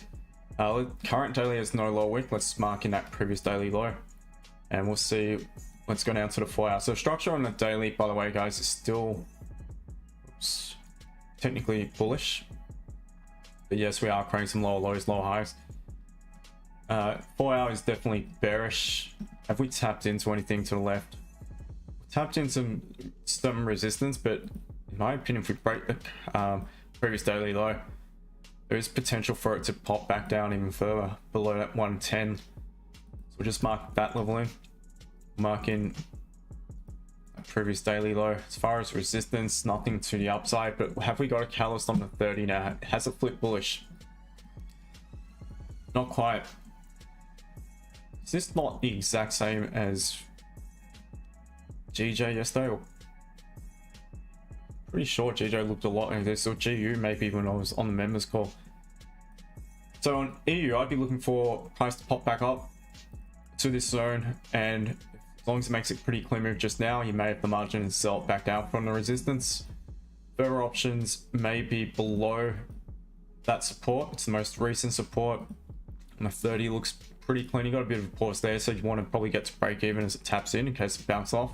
current daily has no low wick. Let's mark in that previous daily low and we'll see. Let's go down to the 4 hour. So structure on the daily, by the way guys, is still technically bullish, but yes, we are creating some lower lows, lower highs. 4 hours is definitely bearish. Have we tapped into anything to the left? Tapped in some resistance, but in my opinion, if we break the previous daily low, there is potential for it to pop back down even further below that 110. So we'll just mark that level in, mark in previous daily low. As far as resistance, nothing to the upside, but have we got a catalyst on the 30 now? Has it flipped bullish? Not quite. Is this not the exact same as GJ yesterday? Pretty sure GJ looked a lot like this, or GU maybe when I was on the members call. So on EU, I'd be looking for price to pop back up to this zone, and as long as it makes it pretty clear move just now, you may have the margin and sell it back down from the resistance. Further options may be below that support. It's the most recent support, and the 30 looks pretty clean. You got a bit of a pause there, so you want to probably get to break even as it taps in case it bounces off.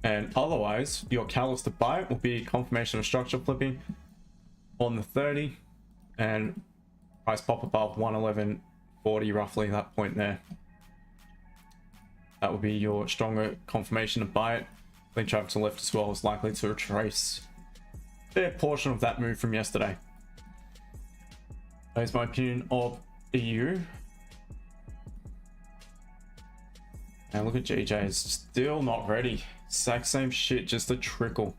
And otherwise, your catalyst to buy it will be confirmation of structure flipping on the 30 and price pop above 111.40, roughly that point there. That will be your stronger confirmation to buy it. Link traffic to the left as well is likely to retrace a fair portion of that move from yesterday. That is my opinion of EU. And look at GJ, is still not ready. Exact same shit, just a trickle.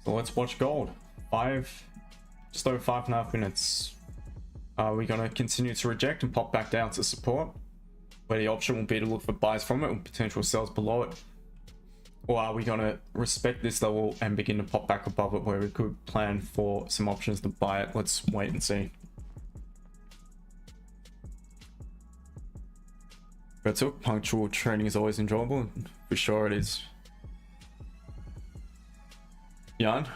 So let's watch gold. Just over 5.5 minutes. Are we gonna continue to reject and pop back down to support, where the option will be to look for buys from it and potential sells below it? Or are we gonna respect this level and begin to pop back above it, where we could plan for some options to buy it? Let's wait and see. But so punctual trading is always enjoyable, for sure it is. Yarn,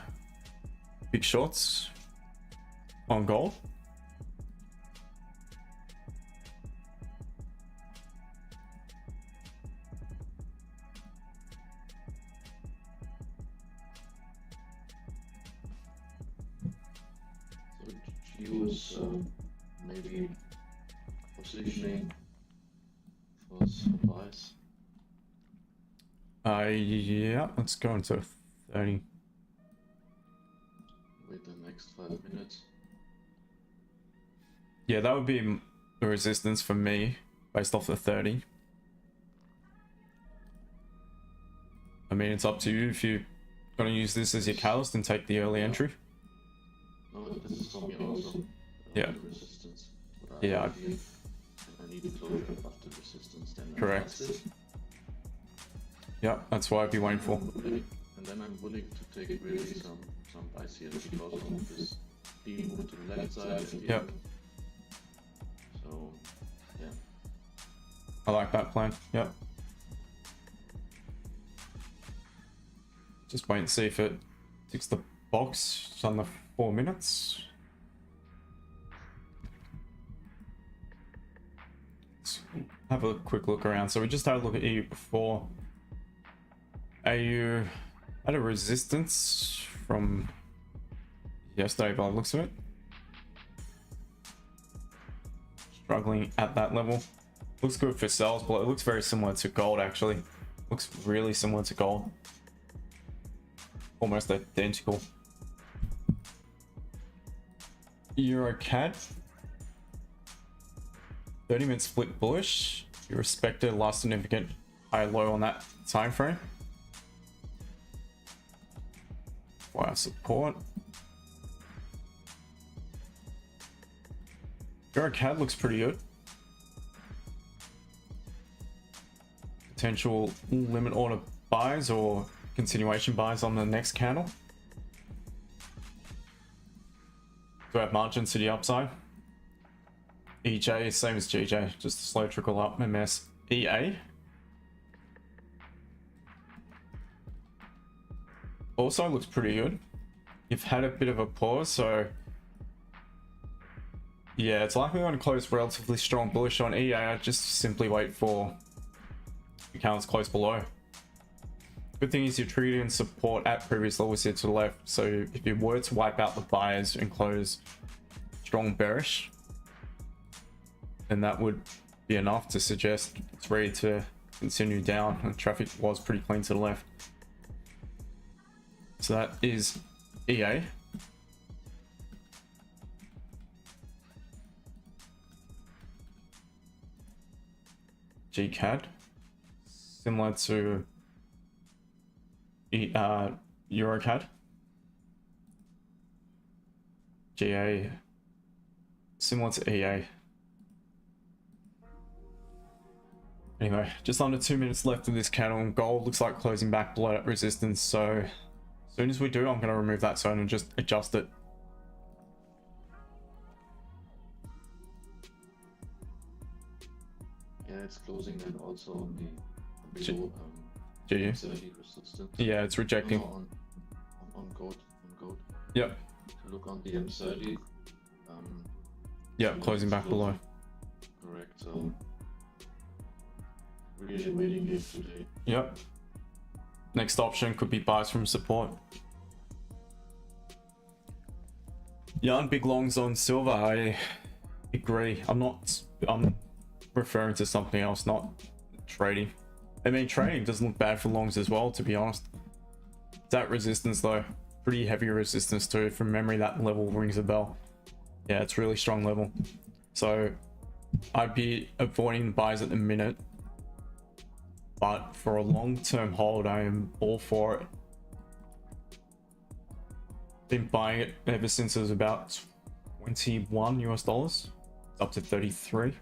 big shorts on gold. So use maybe positioning for supplies. Yeah, let's go into 30. Wait the next 5 minutes. Yeah, that would be the resistance for me based off the 30. I mean, it's up to you if you're gonna use this as your catalyst and take the early entry. No, this is for me also. Yeah. The resistance. Yeah. I need to closure above the resistance. Then Correct. Yeah, that's what I'd be waiting for. And then I'm willing to take really some buys here because of this deal move to the left side. Yeah. So, yeah. I like that plan. Yep. Just wait and see if it ticks the box. It's under 4 minutes. Let's have a quick look around. So we just had a look at EU before. AU had a resistance from yesterday by the looks of it. Struggling at that level. Looks good for sells, but it looks very similar to gold actually. Looks really similar to gold. Almost identical. Euro CAD. 30 minutes split bullish. You respected last significant high low on that time frame. Wow, support. Euro CAD looks pretty good. Potential limit order buys or continuation buys on the next candle. Do I have margins to the upside? EJ is same as GJ, just a slow trickle up. MS EA. Also looks pretty good. You've had a bit of a pause, so yeah, it's likely going to close relatively strong bullish on EA. I just simply wait for accounts close below. Good thing is you're treating support at previous levels here to the left, so if you were to wipe out the buyers and close strong bearish, then that would be enough to suggest it's ready to continue down, and traffic was pretty clean to the left. So that is EA. GCAD, similar to EuroCAD. GA, similar to EA. Anyway, just under 2 minutes left of this candle, and gold looks like closing back below that resistance. So as soon as we do, I'm going to remove that zone and just adjust it. Yeah, it's closing then also on the below 30 resistance. Yeah, it's rejecting. No, on gold. Yep. To look on the M30. Yeah, closing back below. Correct. So really waiting game today. Yep. Next option could be buys from support. Yeah, and big longs on silver. I agree. I'm referring to something else, not trading. I mean, trading doesn't look bad for longs as well, to be honest. That resistance though, pretty heavy resistance too. From memory, that level rings a bell. Yeah, it's really strong level. So I'd be avoiding buys at the minute, but for a long-term hold, I am all for it. Been buying it ever since it was about 21 US dollars. It's up to 33.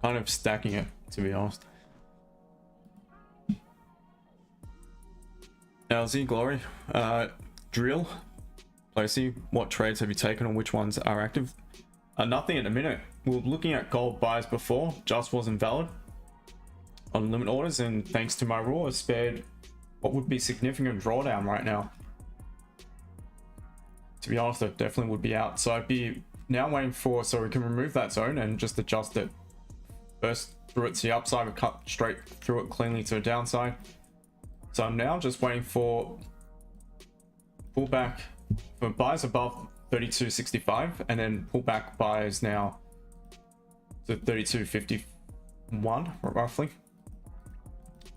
Kind of stacking it, to be honest. LZ Glory, drill. Placey, what trades have you taken and which ones are active? Nothing at the minute. We were looking at gold buys before, just wasn't valid on limit orders, and thanks to my rule, I spared what would be significant drawdown right now. To be honest, it definitely would be out. So I'd be now waiting for, so we can remove that zone and just adjust it. First through it to the upside, we cut straight through it cleanly to the downside. So I'm now just waiting for pullback for buys above 32.65 and then pullback buys now to 32.51 roughly.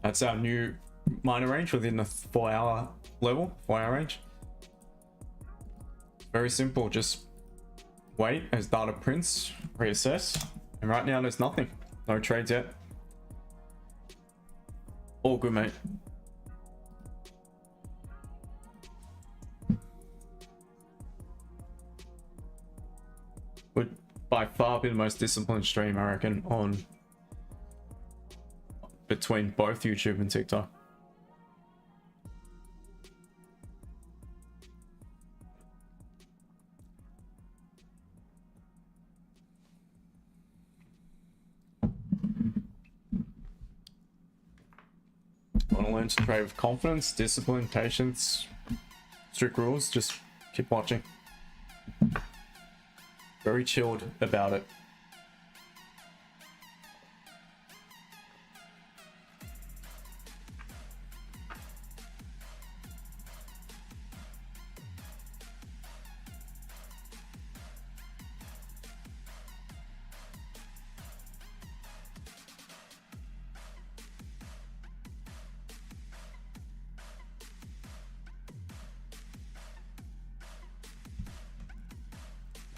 That's our new minor range within the 4-hour level, 4-hour range. Very simple, just wait as data prints, reassess, and right now there's nothing. No trades yet. All good, mate. Would by far be the most disciplined stream, I reckon, on between both YouTube and TikTok. Want to learn to trade with confidence, discipline, patience, strict rules? Just keep watching. Very chilled about it.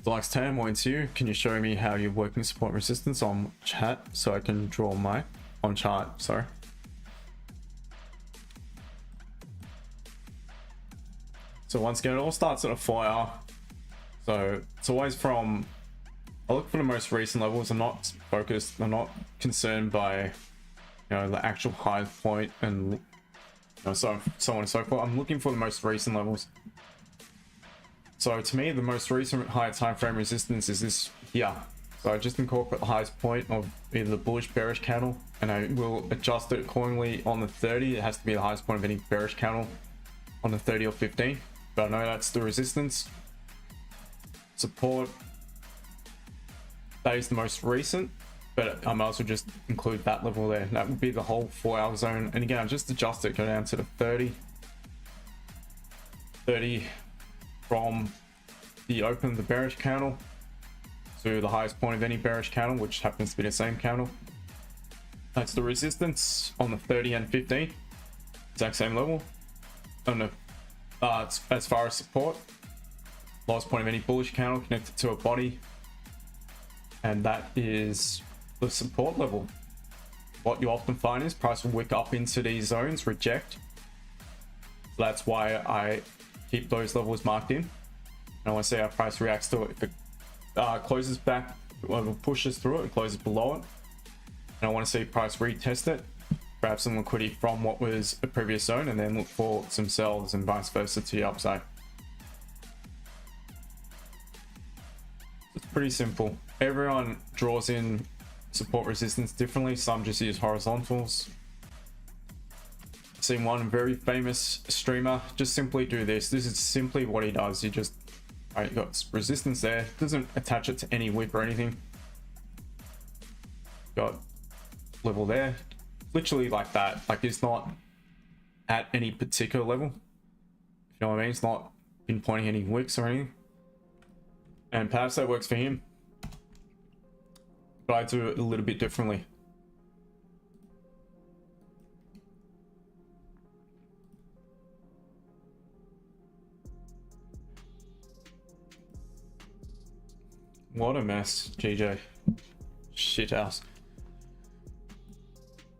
Deluxe 10 points you. Can you show me how you're working support resistance on chat so I can draw my on chart? Sorry. So once again, it all starts at a 4-hour. So it's always from, I look for the most recent levels. I'm not focused, I'm not concerned by, you know, the actual high point and, you know, so on and so forth. I'm looking for the most recent levels. So to me, the most recent higher time frame resistance is this here. So I just incorporate the highest point of either the bullish bearish candle, and I will adjust it accordingly on the 30. It has to be the highest point of any bearish candle on the 30 or 15. But I know that's the resistance. Support, that is the most recent, but I might also just include that level there. That would be the whole 4-hour zone. And again, I just adjust it, go down to the 30 from the open of the bearish candle to the highest point of any bearish candle, which happens to be the same candle. That's the resistance on the 30 and 15, exact same level. On the As far as support, lowest point of any bullish candle connected to a body, and that is the support level. What you often find is price will wick up into these zones, reject. So that's why I keep those levels marked in. And I want to see how price reacts to it. If it closes back, or pushes through it and closes below it, and I want to see price retest it, grab some liquidity from what was a previous zone, and then look for some sells and vice versa to the upside. It's pretty simple. Everyone draws in support resistance differently. Some just use horizontals. I've seen one very famous streamer just simply do this. This is simply what he does. He just, you got resistance there, doesn't attach it to any wick or anything. Got level there, literally like that. Like, it's not at any particular level, you know what I mean? It's not pinpointing any wicks or anything, and perhaps that works for him, but I do it a little bit differently. What a mess, GJ. Shit house.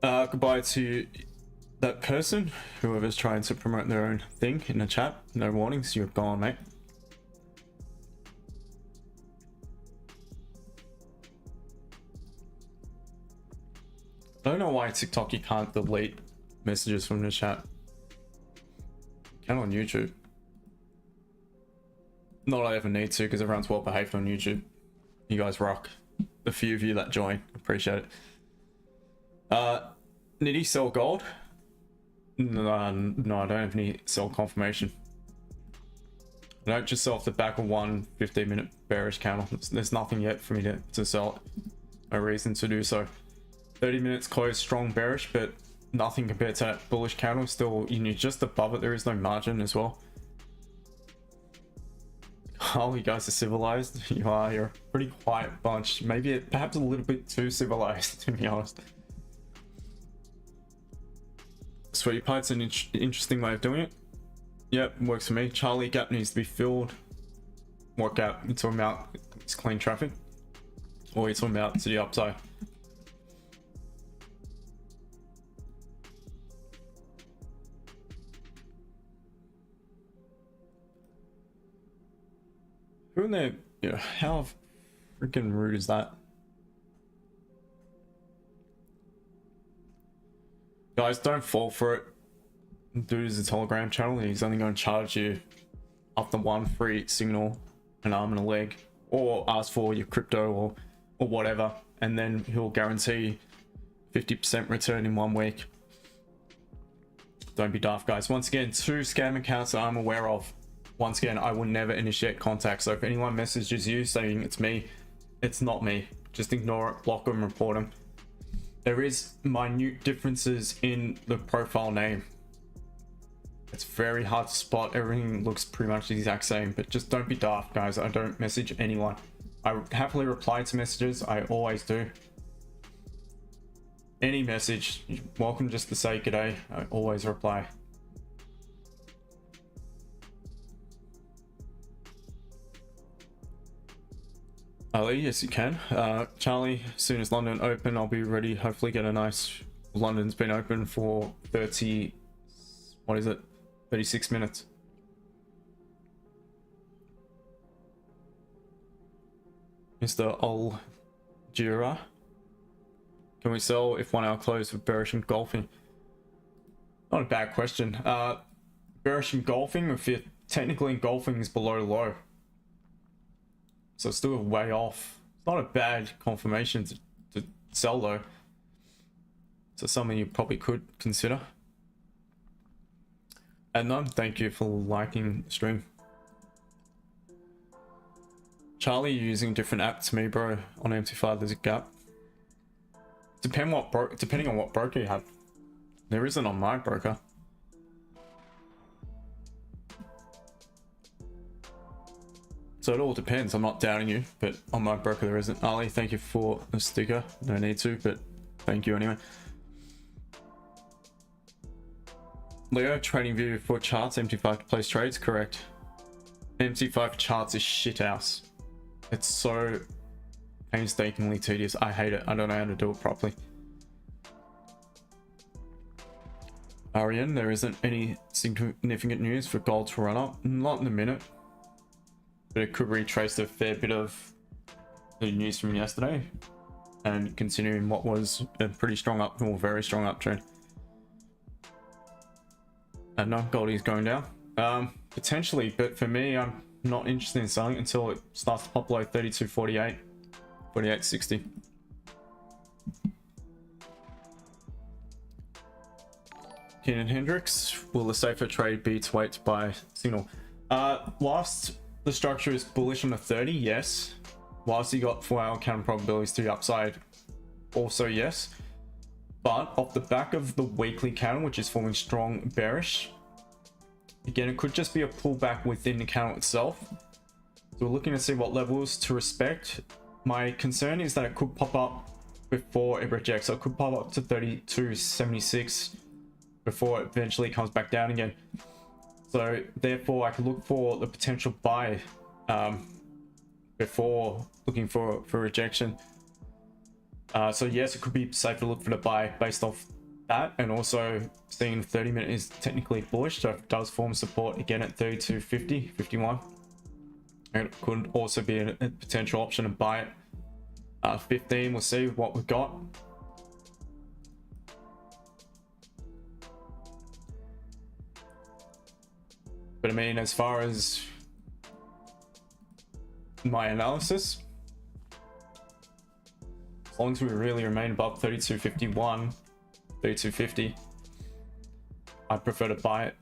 Goodbye to that person, whoever's trying to promote their own thing in the chat. No warnings, you're gone, mate. I don't know why TikTok you can't delete messages from the chat. You can on YouTube. Not that I ever need to, because everyone's well behaved on YouTube. You guys rock. The few of you that join, appreciate it. Nitty sell gold? No, I don't have any sell confirmation. I don't just sell off the back of one 15-minute bearish candle. There's nothing yet for me to sell it. No reason to do so. 30 minutes closed strong bearish, but nothing compared to that bullish candle. Still, you're just above it. There is no margin as well. Oh, you guys are civilized. You are. You're a pretty quiet bunch. Maybe perhaps a little bit too civilized, to be honest. Sweet Pie's an interesting way of doing it. Yep, works for me. Charlie, gap needs to be filled. What gap? You're talking about it's clean traffic? Or you're talking about to the upside? Who in there? Yeah, how freaking rude is that? Guys, don't fall for it. Dude is a Telegram channel, and he's only going to charge you after one free signal, an arm and a leg, or ask for your crypto or whatever, and then he'll guarantee 50% return in 1 week. Don't be daft, guys. Once again, 2 scam accounts that I'm aware of. Once again, I will never initiate contact. So if anyone messages you saying it's me, it's not me. Just ignore it, block them, report them. There is minute differences in the profile name. It's very hard to spot. Everything looks pretty much the exact same, but just don't be daft, guys. I don't message anyone. I happily reply to messages. I always do. Any message, you're welcome just to say g'day. I always reply. Ali, yes you can. Charlie, as soon as London open, I'll be ready. Hopefully get a nice... London's been open for 30... What is it? 36 minutes. Mr. Al-Jira. Can we sell if 1 hour close with bearish engulfing? Not a bad question. Bearish engulfing, if you're technically engulfing, is below low. So it's still way off. It's not a bad confirmation to sell though. So something you probably could consider. And none, thank you for liking the stream. Charlie, you're using a different app to me, bro. On MT5 there's a gap. Depending on what broker you have. There isn't on my broker. So it all depends. I'm not doubting you, but on my broker there isn't. Ali, thank you for the sticker. No need to, but thank you anyway. Leo, trading view for charts, MT5 to place trades, correct. MT5 charts is shit house. It's so painstakingly tedious. I hate it. I don't know how to do it properly. Arian, there isn't any significant news for gold to run up. Not in a minute. But it could retrace a fair bit of the news from yesterday. And continuing what was a pretty strong up, or very strong uptrend. And no, Goldie's going down. Potentially, but for me, I'm not interested in selling until it starts to pop below 32.48, 48.60. Keenan Hendricks, will the safer trade be to wait to buy signal? Whilst the structure is bullish on the 30, yes. Whilst you got 4-hour counter probabilities to the upside, also yes. But off the back of the weekly candle, which is forming strong bearish, again, it could just be a pullback within the candle itself. So we're looking to see what levels to respect. My concern is that it could pop up before it rejects. So it could pop up to 32.76 before it eventually comes back down again. So therefore I could look for the potential buy before looking for rejection. So yes, it could be safe to look for the buy based off that, and also seeing the 30-minute is technically bullish, so if it does form support again at 32.50, 51, and it could also be a potential option to buy it. 15, we'll see what we've got. But I mean, as far as my analysis, as long as we really remain above 32.51, 32.50, I'd prefer to buy it.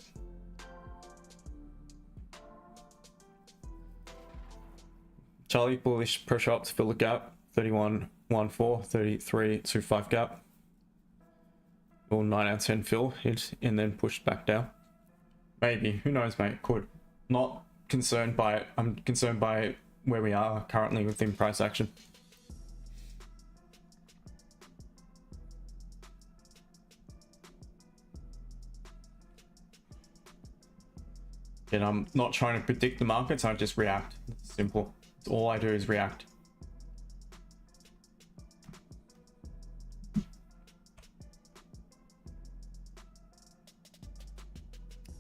Charlie, bullish pressure up to fill the gap, 31.14, 33.25 gap. Or 9 out of 10 fill, hit, and then pushed back down. Maybe, who knows, mate, could. Not concerned by it. I'm concerned by where we are currently within price action. And I'm not trying to predict the markets, I just react. It's simple. It's all I do is react.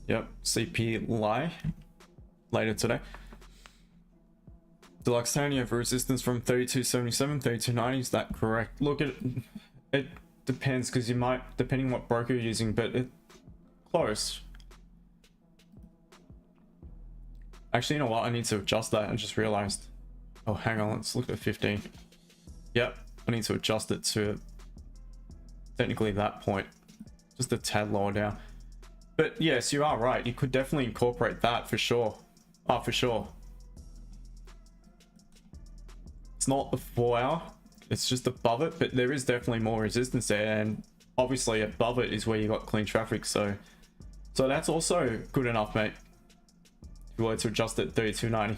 Yep, CP lie later today. Deluxe Tony over resistance from 32.77, 32.90, is that correct? Look, it depends, because you might, depending what broker you're using, but it close. Actually, you know what? I need to adjust that. I just realized. Oh, hang on. Let's look at 15. Yep. I need to adjust it to technically that point. Just a tad lower down. But yes, you are right. You could definitely incorporate that for sure. Oh, for sure. It's not the 4-hour. It's just above it. But there is definitely more resistance there. And obviously above it is where you got clean traffic. So that's also good enough, mate. If you were to adjust it 32.90,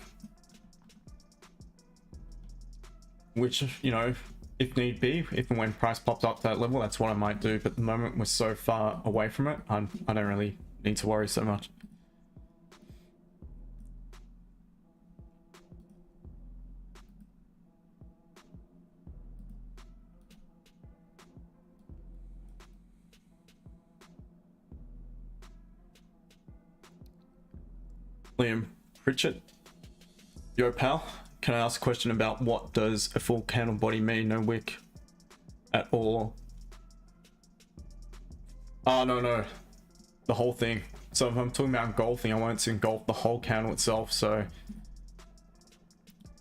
which, you know, if need be, if and when price pops up to that level, that's what I might do. But at the moment we're so far away from it, I don't really need to worry so much. Liam Pritchett, yo pal, can I ask a question about what does a full candle body mean? No wick at all. Oh, no, the whole thing. So if I'm talking about engulfing, I want it to engulf the whole candle itself. So if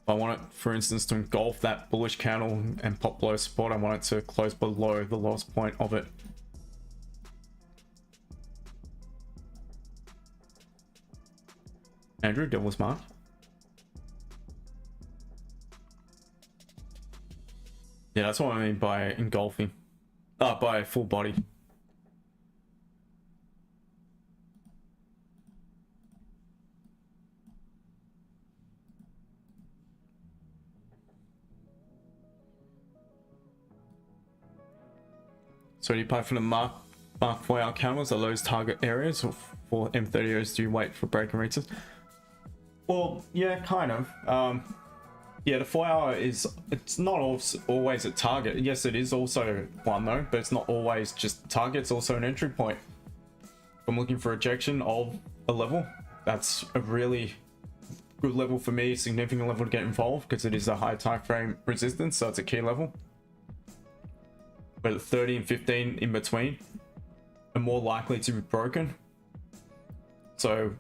I want it, for instance, to engulf that bullish candle and pop below support, I want it to close below the lowest point of it. Andrew, Devil's Mark. Yeah, that's what I mean by engulfing. By full body. So you play for the mark 4-hour candles are those target areas, or for M30Os do you wait for break and retest? Well, yeah, kind of. Yeah, the 4-hour it's not always a target. Yes, it is also one though, but it's not always just target. It's also an entry point. If I'm looking for rejection of a level, that's a really good level for me, significant level to get involved because it is a high time frame resistance, so it's a key level. But 30 and 15 in between are more likely to be broken. So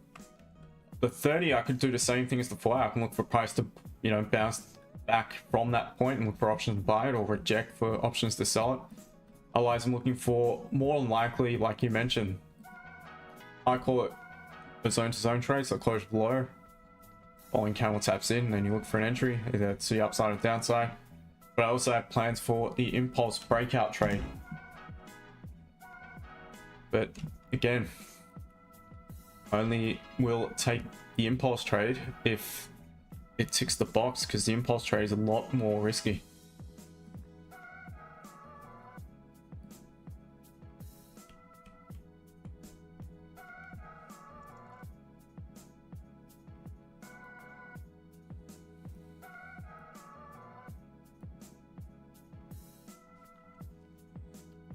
the 30, I could do the same thing as the 4-hour. I can look for price to, you know, bounce back from that point and look for options to buy it or reject for options to sell it. Otherwise, I'm looking for more than likely, like you mentioned, I call it a zone to zone trade, so close below, following candle taps in, then you look for an entry, either to the upside or downside. But I also have plans for the impulse breakout trade. But again, only will take the impulse trade if it ticks the box, because the impulse trade is a lot more risky.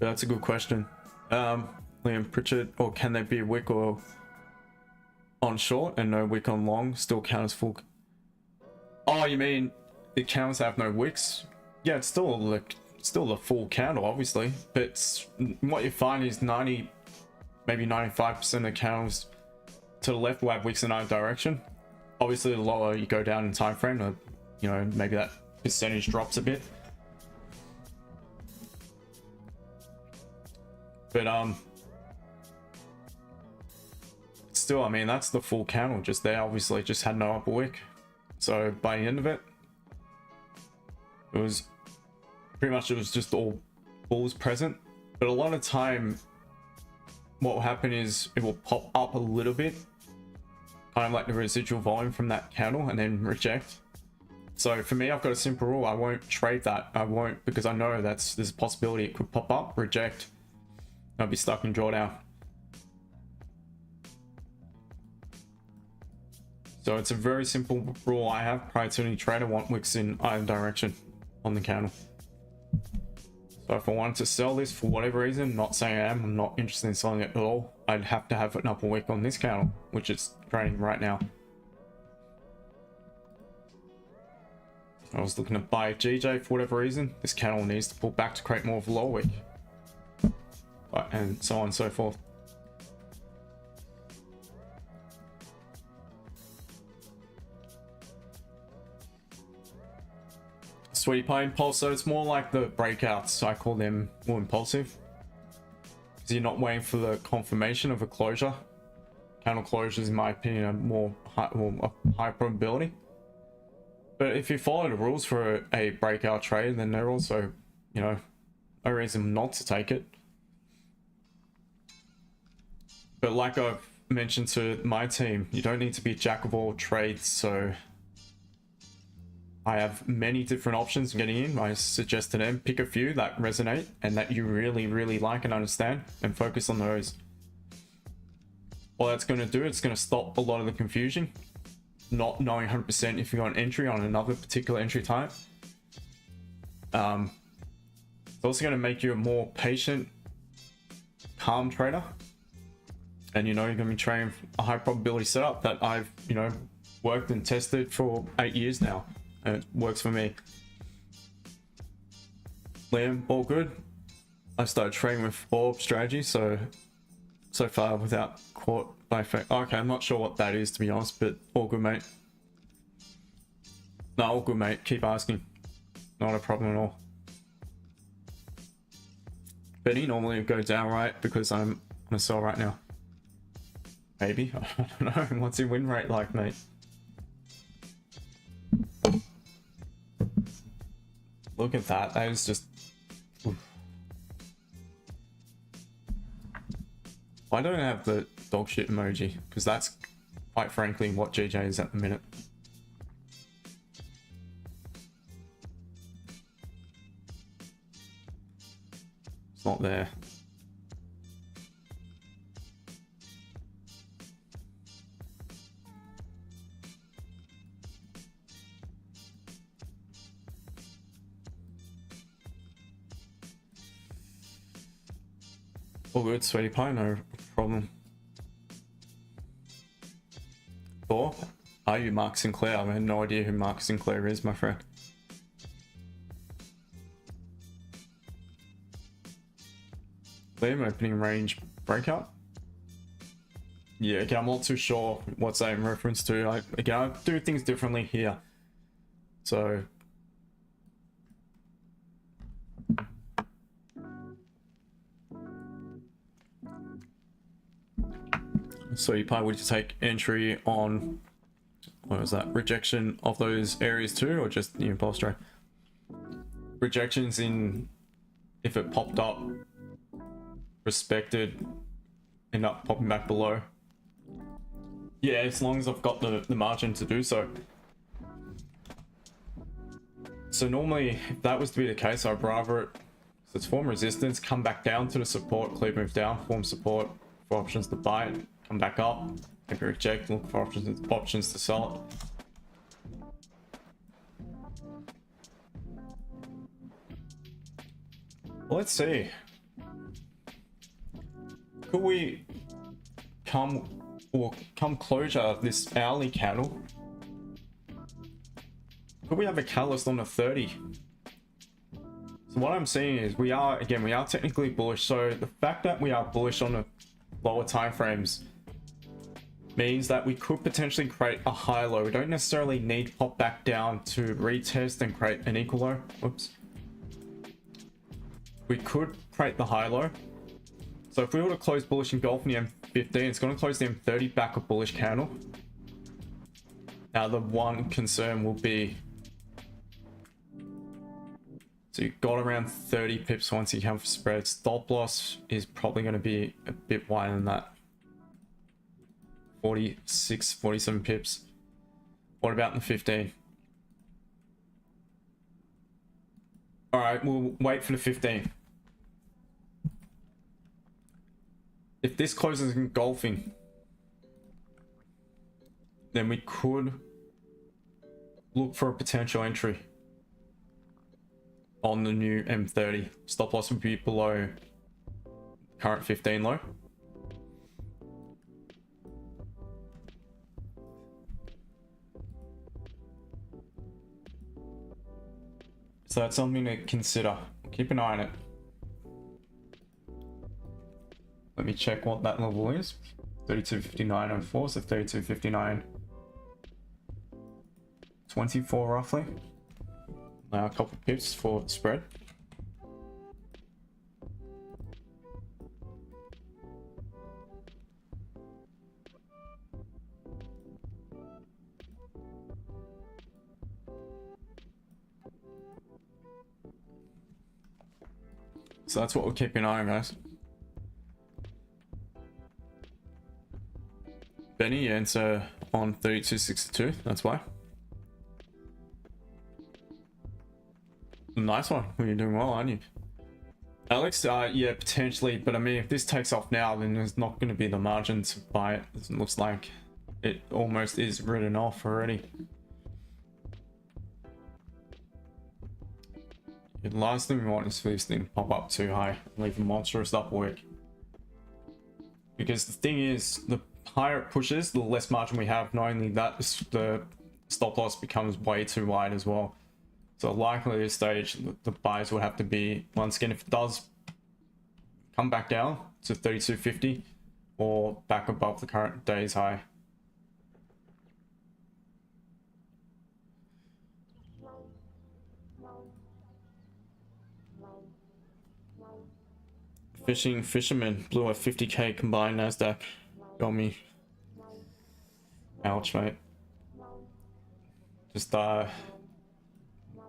That's a good question. Liam Pritchard, or can they be a wick or on short and no wick on long still count as full? Oh, you mean the candles have no wicks? Yeah, it's still the full candle, obviously, but what you find is 90, maybe 95% of candles to the left will have wicks in either direction. Obviously, the lower you go down in time frame, you know, maybe that percentage drops a bit. But still, I mean, that's the full candle just there. Obviously, just had no upper wick. So by the end of it, it was pretty much, it was just all bulls present. But a lot of time, what will happen is it will pop up a little bit, kind of like the residual volume from that candle, and then reject. So for me, I've got a simple rule. I won't trade that. I won't, because I know there's a possibility it could pop up, reject, I'll be stuck in drawdown. So it's a very simple rule I have prior to any trade. I want wicks in either direction on the candle. So if I wanted to sell this for whatever reason, not saying I am, I'm not interested in selling it at all, I'd have to have an upper wick on this candle, which is trading right now. I was looking to buy GJ for whatever reason. This candle needs to pull back to create more of a lower wick. And so on and so forth. Sweetie Pie Impulse, so it's more like the breakouts. I call them more impulsive, because you're not waiting for the confirmation of a closure. Candle closures, in my opinion, are more high probability. But if you follow the rules for a breakout trade, then they're also, you know, no reason not to take it. But like I've mentioned to my team, you don't need to be a jack of all trades. So I have many different options getting in. I suggest to them, pick a few that resonate and that you really, really like and understand, and focus on those. What that's going to do, it's going to stop a lot of the confusion. Not knowing 100% if you got an entry on another particular entry type. It's also going to make you a more patient, calm trader. And you know, you're going to be trading a high probability setup that I've, you know, worked and tested for 8 years now, and it works for me. Liam, all good. I started trading with orb strategy, so far without caught by fake. Okay, I'm not sure what that is, to be honest, but all good, mate. No, all good, mate. Keep asking. Not a problem at all. Betty normally would go down, right? Because I'm gonna sell right now. Maybe. I don't know. What's your win rate like, mate? Look at that. That is just... Oof. I don't have the dog shit emoji, because that's quite frankly what GJ is at the minute. It's not there. All good, sweetie pie, no problem. Thor, are you Mark Sinclair? I have no idea who Mark Sinclair is, my friend. Liam, opening range breakout. Yeah, okay, I'm not too sure what's that in reference to. I do things differently here. So you probably would take entry on, what was that, rejection of those areas too, or just the impulse trade? Rejections in, if it popped up, respected, end up popping back below. Yeah, as long as I've got the margin to do so. So normally, if that was to be the case, I'd rather it, so it's form resistance, come back down to the support, clear move down, form support for options to buy it, come back up, maybe reject, look for options to sell it. Let's see. Could we come closure of this hourly candle? Could we have a catalyst on the 30? So what I'm seeing is we are technically bullish. So the fact that we are bullish on the lower time frames means that we could potentially create a high low. We don't necessarily need to pop back down to retest and create an equal low. Oops. We could create the high low. So if we were to close bullish engulfing the M15, it's going to close the M30 back a bullish candle. Now the one concern will be, so you got around 30 pips once you come for spread. Stop loss is probably going to be a bit wider than that. 46, 47 pips. What about in the 15? All right, we'll wait for the 15. If this closes engulfing, then we could look for a potential entry on the new M30. Stop loss would be below current 15 low. So that's something to consider. Keep an eye on it. Let me check what that level is. 32.59.04, so 32.59. 24 roughly. Now a couple of pips for spread. So that's what we'll keep an eye on, guys. Benny, yeah, it's on 32.62, that's why. Nice one. Well, you're doing well, aren't you? Alex, yeah, potentially, but I mean, if this takes off now, then there's not going to be the margin to buy it. It looks like it almost is written off already. The last thing we want is for this thing to pop up too high, leave a monstrous upward. Because the thing is, the higher it pushes, the less margin we have. Not only that, the stop loss becomes way too wide as well. So likely at this stage, the buys would have to be, once again, if it does come back down to 32.50 or back above the current day's high. Fisherman blew a 50k combined Nasdaq. Got me. Ouch, mate. Just can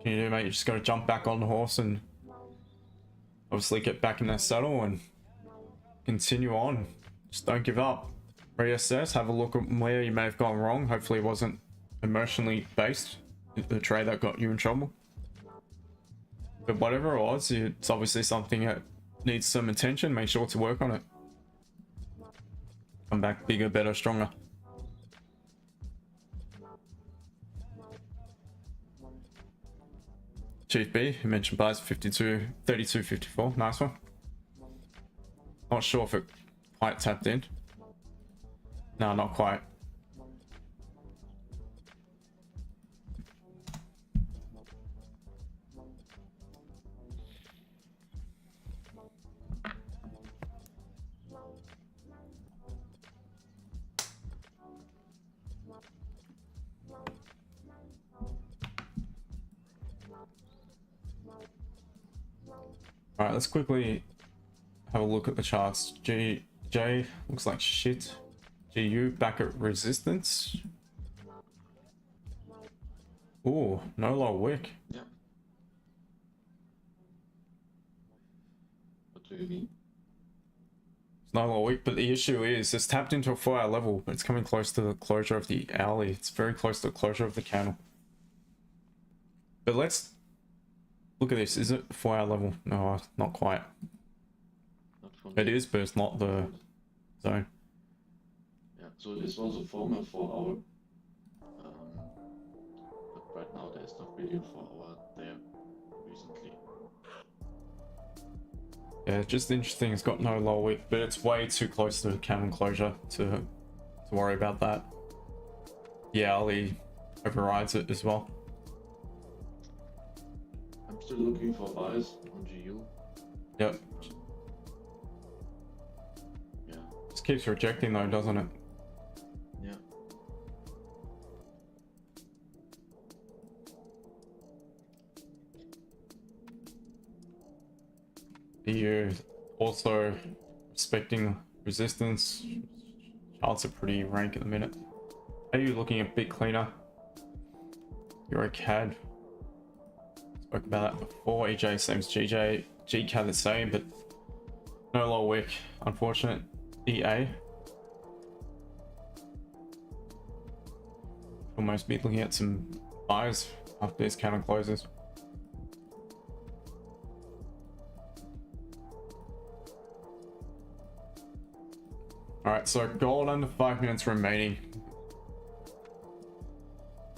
you do, mate? You just got to jump back on the horse and obviously get back in that saddle and continue on. Just don't give up. Reassess, have a look at where you may have gone wrong. Hopefully it wasn't emotionally based, the trade that got you in trouble. But whatever it was, it's obviously something that needs some attention. Make sure to work on it. Come back bigger, better, stronger. Chief B, you mentioned buys 52, 32, 54. Nice one. Not sure if it quite tapped in. No, not quite. All right, let's quickly have a look at the charts. J looks like shit. GU back at resistance. Ooh, no low wick. Yeah. What do you mean? It's no low wick, but the issue is it's tapped into a 4-hour level, but it's coming close to the closure of the hourly. It's very close to the closure of the candle. But let's look at this. Is it 4-hour level? No, not quite. Not from It is, but it's not the zone. Yeah, so this was a former 4 hour. But right now there's not really a 4 hour there recently. Yeah, just interesting. It's got no low wick, but it's way too close to the candle closure to worry about that. The hourly overrides it as well. I'm still looking for buys on GU. Yep. Yeah. Just keeps rejecting though, doesn't it? Yeah. EU also respecting resistance. Charts are pretty rank at the minute. Are you looking a bit cleaner? You're a CAD. Spoke about that before. EJ same as GJ. GCAD the same, but no low wick. Unfortunate. EA. Almost be looking at some buys after this counter closes. Alright, so gold under 5 minutes remaining.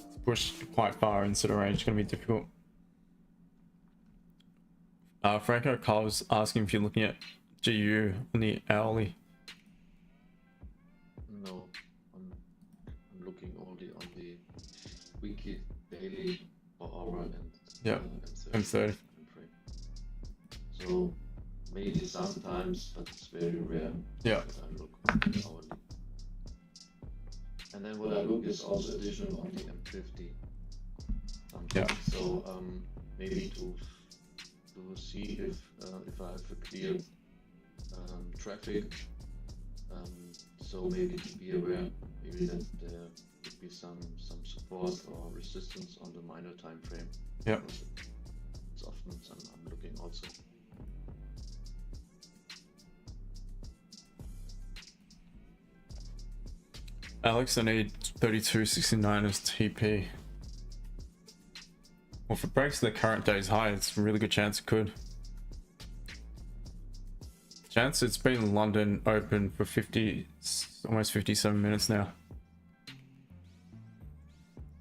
It's pushed quite far into the range, it's going to be difficult. Franco Carl's asking if you're looking at GU on the hourly. No, I'm looking only on the weekly, daily, or hour and Yep, M30. frame. So maybe sometimes, but it's very rare. Yeah. That I look on the hourly. And then what I look is also additional on the M50. Yeah. So maybe to see if I have a clear traffic. So maybe to be aware, maybe that there could be some support or resistance on the minor time frame. Yeah. It's often I'm looking also. Alex, I need 3269 as TP. Well, if it breaks the current day's high, it's a really good chance it could. Chance it's been in London open for almost 57 minutes now.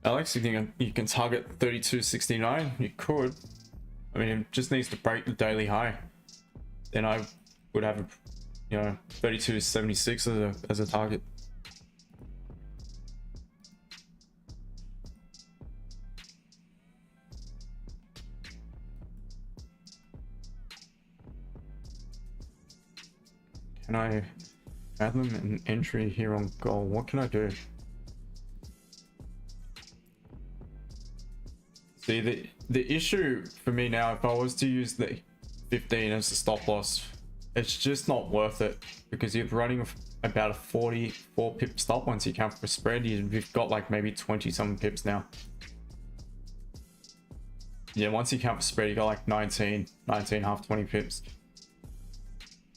Alex, you think you can target 3269? You could. I mean, it just needs to break the daily high. Then I would have, 3276 as a target. Can I fathom an entry here on gold? What can I do? See, the issue for me now, if I was to use the 15 as a stop loss, it's just not worth it because you're running about a 44 pip stop. Once you count for spread, you've got like maybe 20 something pips now. Yeah, once you count for spread, you got like 19, half 20 pips.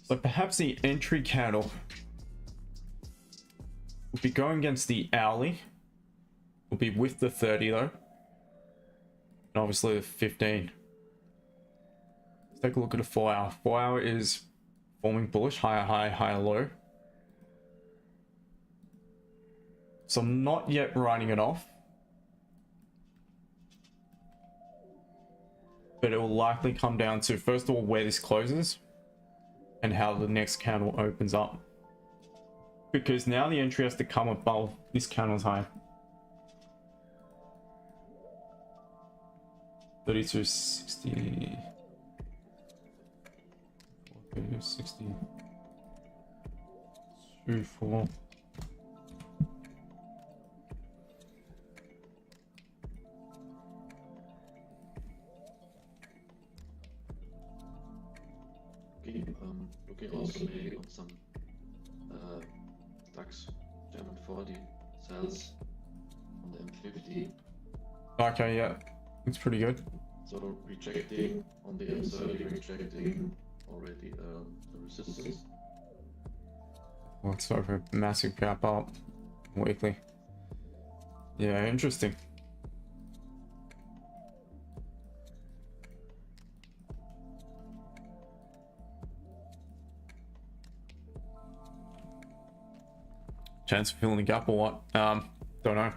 So perhaps the entry candle will be going against the hourly. Will be with the 30 though. And obviously the 15. Let's take a look at a 4 hour. 4 hour is forming bullish, higher high, higher low. So I'm not yet writing it off. But it will likely come down to, first of all, where this closes. and how the next candle opens up. Because now the entry has to come above this candle's high. 32.60. 60. 2, 4. Okay, looking also maybe on some DAX German 40 sells on the M50. Okay, yeah, it's pretty good. So rejecting on the M30, rejecting already the resistance. Well, it's over a massive gap up weekly. Yeah, interesting. Chance of filling the gap or what? Don't know.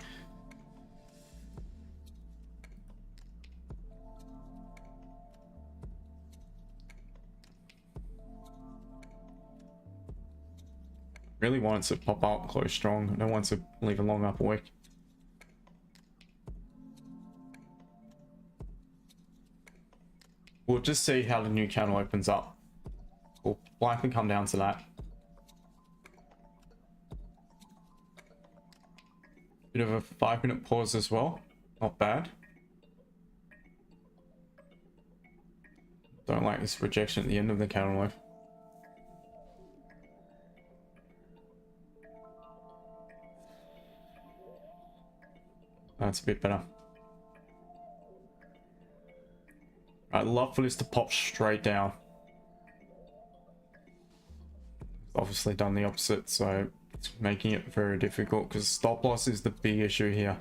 Really wants to pop up close strong. I don't want to leave a long upper wick. We'll just see how the new candle opens up. We'll likely come down to that. Bit of a 5-minute pause as well. Not bad. Don't like this rejection at the end of the candle though. That's a bit better. I'd love for this to pop straight down. Obviously done the opposite, so it's making it very difficult because stop loss is the big issue here.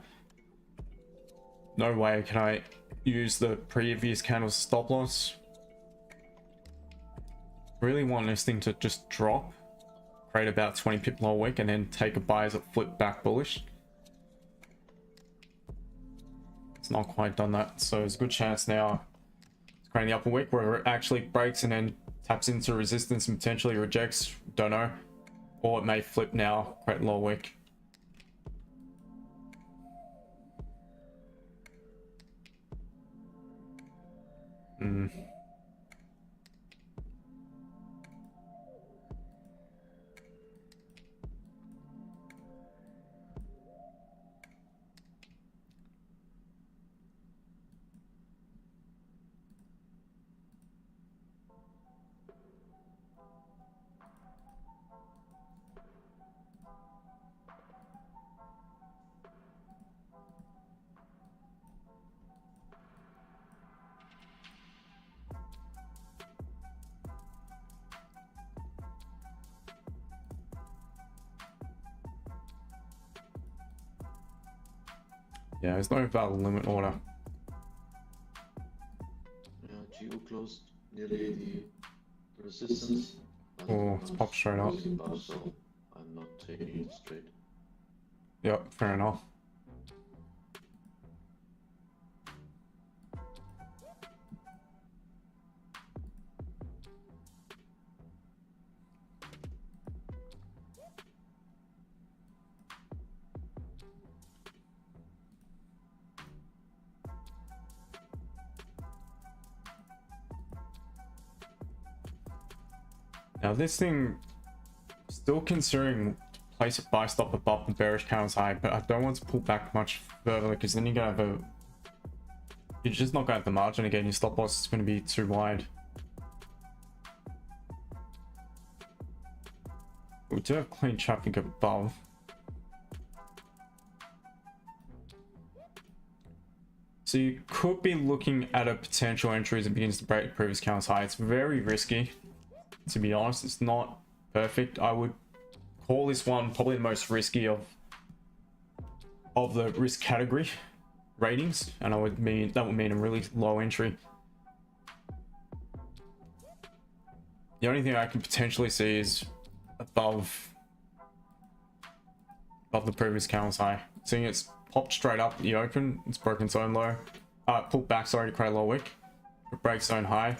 No way can I use the previous candle's stop loss. Really want this thing to just drop, create about 20 pip low wick, and then take a buy as it flip back bullish. It's not quite done that, so there's a good chance now it's creating the upper wick where it actually breaks and then taps into resistance and potentially rejects. Don't know. Or it may flip now, create low wick. Yeah, there's no valid limit order. Yeah, GU closed nearly the resistance. Oh, it's popped straight up. Above, so I'm not taking it straight. Yep, fair enough. Now this thing, still considering to place a buy stop above the bearish candle's high, but I don't want to pull back much further because then you're gonna have you're just not gonna have the margin again. Your stop loss is gonna be too wide. We do have clean traffic above. So you could be looking at a potential entry as it begins to break the previous candle's high. It's very risky. To be honest, it's not perfect. I would call this one probably the most risky of the risk category ratings, and that would mean a really low entry. The only thing I can potentially see is above the previous candle's high. Seeing it's popped straight up at the open, it's broken its own low. Pulled back, sorry, to create a low wick. It breaks its own high.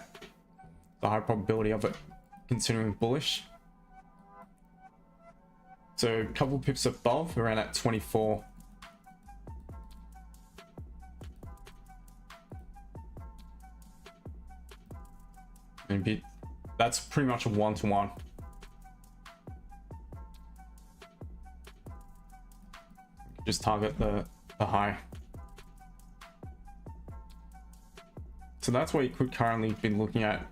The high probability of it considering bullish. So a couple pips above, around at 24. Maybe that's pretty much a 1-to-1. Just target the high. So that's what you could currently be looking at.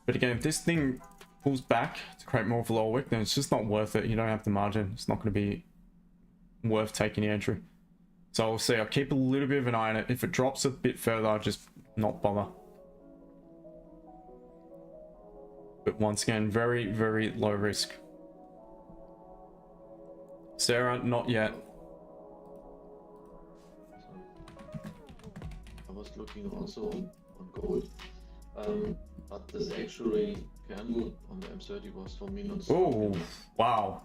But again, if this thing pulls back to create more of a lower wick, then it's just not worth it. You don't have the margin. It's not going to be worth taking the entry. So I'll see. I'll keep a little bit of an eye on it. If it drops a bit further, I'll just not bother. But once again, very, very low risk. Sarah, not yet. I was looking also on gold, but this actually candle on the M30 was for me not. Oh, wow.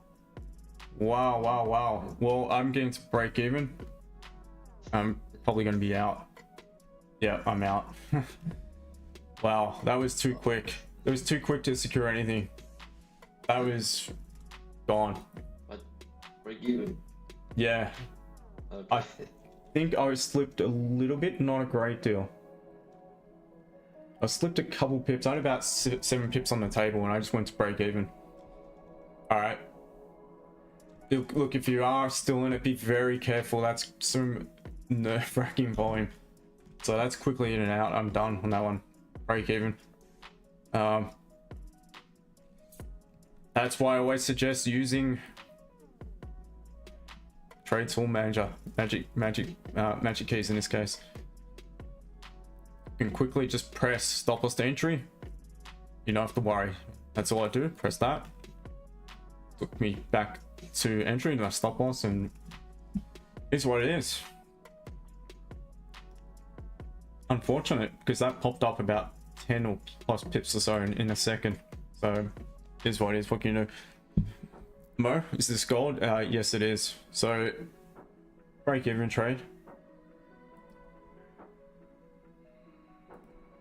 Wow, wow, wow. Well, I'm getting to break even. I'm probably going to be out. Yeah, I'm out. Wow, that was too quick. It was too quick to secure anything. That was gone. But break even. Yeah. Okay. I think I was slipped a little bit, not a great deal. I slipped a couple pips. I had about 7 pips on the table and I just went to break even. Alright. Look, if you are still in it, be very careful. That's some nerve-wracking volume. So that's quickly in and out. I'm done on that one. Break even. That's why I always suggest using trade tool manager, MagicKeys in this case. You can quickly just press stop loss to entry. You don't have to worry. That's all I do. Press that. Took me back to entry and I stop loss, and it's what it is. Unfortunate because that popped up about 10 or plus pips or so in a second. So it is what it is. What can you do? Mo, is this gold? Yes, it is. So break even trade.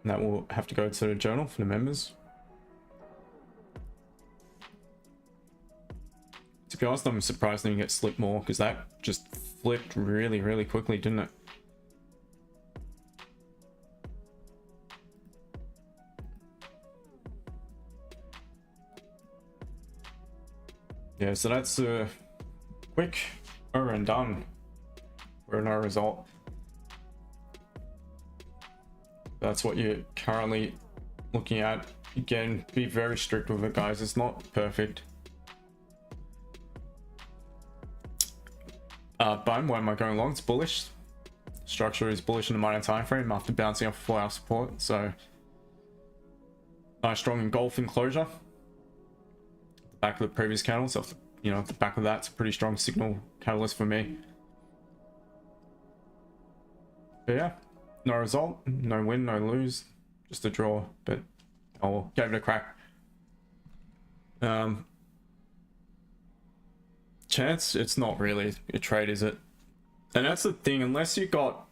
And that will have to go to the journal for the members. To be honest, I'm surprised they didn't get slipped more because that just flipped really, really quickly, didn't it? Yeah, so that's a quick over and done. We're no result. That's what you're currently looking at. Again, be very strict with it, guys. It's not perfect. Bone, why am I going long? It's bullish. Structure is bullish in the minor time frame after bouncing off 4-hour support. So nice strong engulfing closure. Back of the previous candle, so you know, the back of that's a pretty strong signal catalyst for me. But yeah, no result, no win, no lose, just a draw, but I'll give it a crack. Chance, it's not really a trade, is it? And that's the thing, unless you got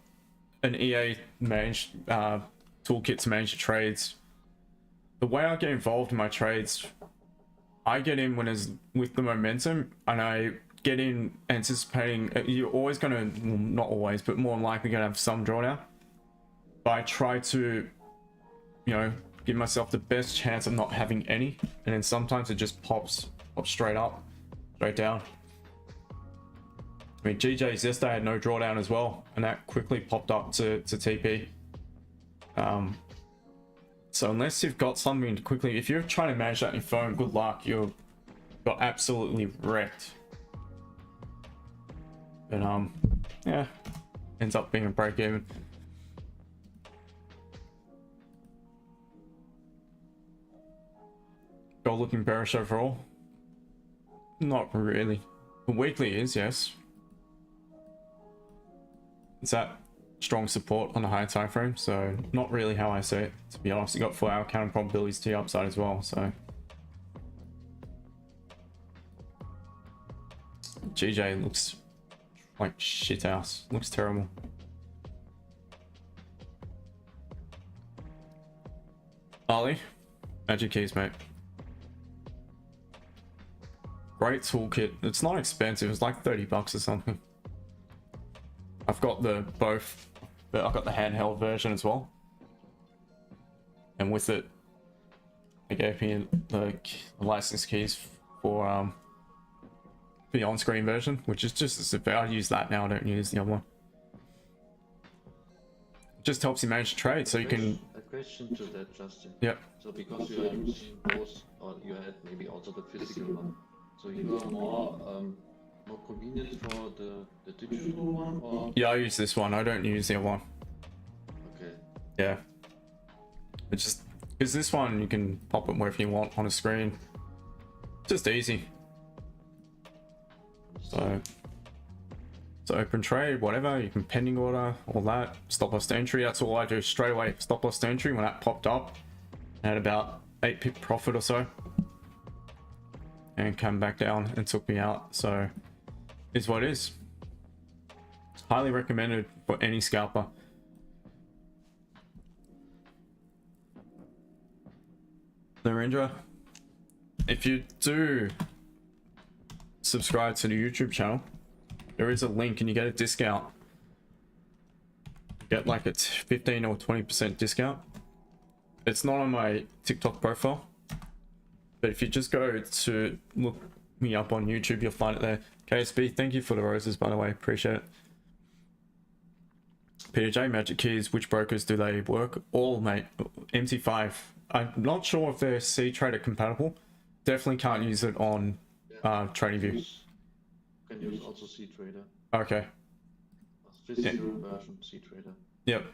an EA managed toolkit to manage your trades, the way I get involved in my trades, I get in when it's with the momentum, and I get in anticipating you're always gonna, well, not always, but more than likely gonna have some drawdown. But I try to, you know, give myself the best chance of not having any, and then sometimes it just pops straight up, straight down. I mean, GJ's yesterday had no drawdown as well, and that quickly popped up to TP. So unless you've got something to quickly, if you're trying to manage that in your phone, good luck. You're got absolutely wrecked. But yeah, ends up being a break even. Gold looking bearish overall. Not really. The weekly is, yes. It's that strong support on the higher time frame, so not really how I see it, to be honest. You got 4-hour counter probabilities to the upside as well, so GJ looks like shit house, looks terrible. Ali, MagicKeys, mate. Great toolkit. It's not expensive. It's like 30 bucks or something. I've got the both, but I've got the handheld version as well. And with it, they gave me the license keys for the on-screen version, which is just as if I use that now. I don't use the other one. It just helps you manage the trade, so you can. A question to that, Justin. Yep. So because you are using both, or you had maybe also the physical one, so you are more convenient for the digital one, or? Yeah, I use this one. I don't use the other one. Okay. Yeah. It's just because this one you can pop it wherever you want on a screen. Just easy. So open trade, whatever, you can pending order, all that, stop loss to entry. That's all I do straight away. Stop loss to entry when that popped up. I had about 8 pip profit or so, and come back down and took me out. So is what it is. Highly recommended for any scalper. Narendra, if you do subscribe to the YouTube channel, there is a link and you get a discount. Get like a 15 or 20% discount. It's not on my TikTok profile, but if you just go to look me up on YouTube, you'll find it there. KSB, thank you for the roses, by the way, appreciate it. PJ, MagicKeys, which brokers do they work? All, mate. MT5. I'm not sure if they're C-Trader compatible. Definitely can't use it on TradingView. Can use also C-Trader. Okay. Physical version C-Trader. Yep.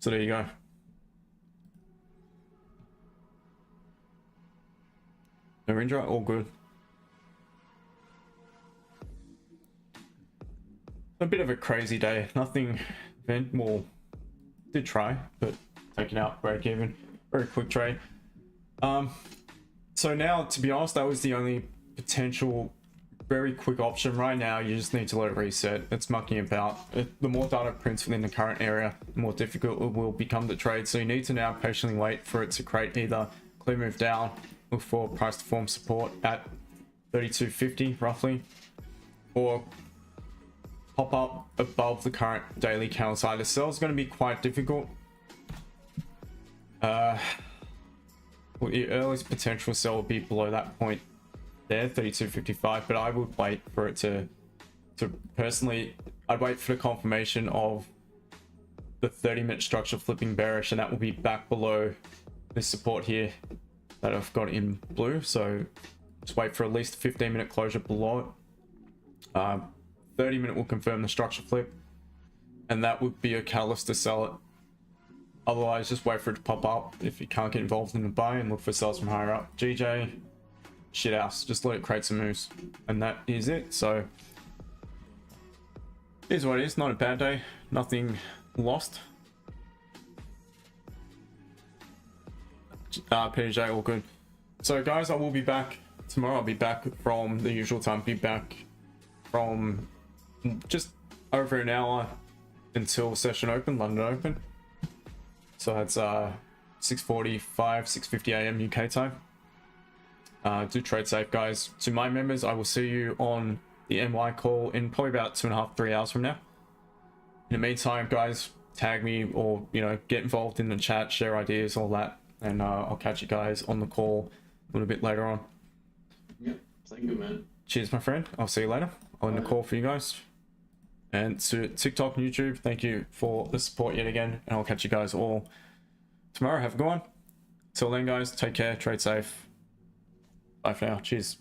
So there you go. Narendra, all good. A bit of a crazy day. Nothing event. Well, did try, but taken out, break even. Very quick trade. So now, to be honest, that was the only potential very quick option. Right now, you just need to let it reset. It's mucking about. The more data prints within the current area, the more difficult it will become to trade. So you need to now patiently wait for it to create either clear move down, look for price to form support at 32.50 roughly, or pop up above the current daily candle side. The sell is going to be quite difficult. Well, the earliest potential sell will be below that point there, 32.55, but I would wait for it to personally, I'd wait for the confirmation of the 30-minute structure flipping bearish, and that will be back below this support here that I've got in blue. So just wait for at least a 15-minute closure below it. 30-minute will confirm the structure flip, and that would be a catalyst to sell it. Otherwise, just wait for it to pop up if you can't get involved in the buy, and look for sells from higher up. GJ, shit house, just let it create some moves, and that is it. So here's what it is. Not a bad day, nothing lost. PJ, all good. So guys, I will be back tomorrow. I'll be back from the usual time. Be back from just over an hour until session open, London Open. So that's 6:45, 6:50 a.m. UK time. Do trade safe, guys. To my members, I will see you on the NY call in probably about 2.5, 3 hours from now. In the meantime, guys, tag me, or get involved in the chat, share ideas, all that, and I'll catch you guys on the call a little bit later on. Yeah, thank you, man. Cheers, my friend. I'll see you later. I'll end the call for you guys. And to TikTok and YouTube, thank you for the support yet again, and I'll catch you guys all tomorrow. Have a good one. Till then, guys, take care, trade safe. Bye for now. Cheers.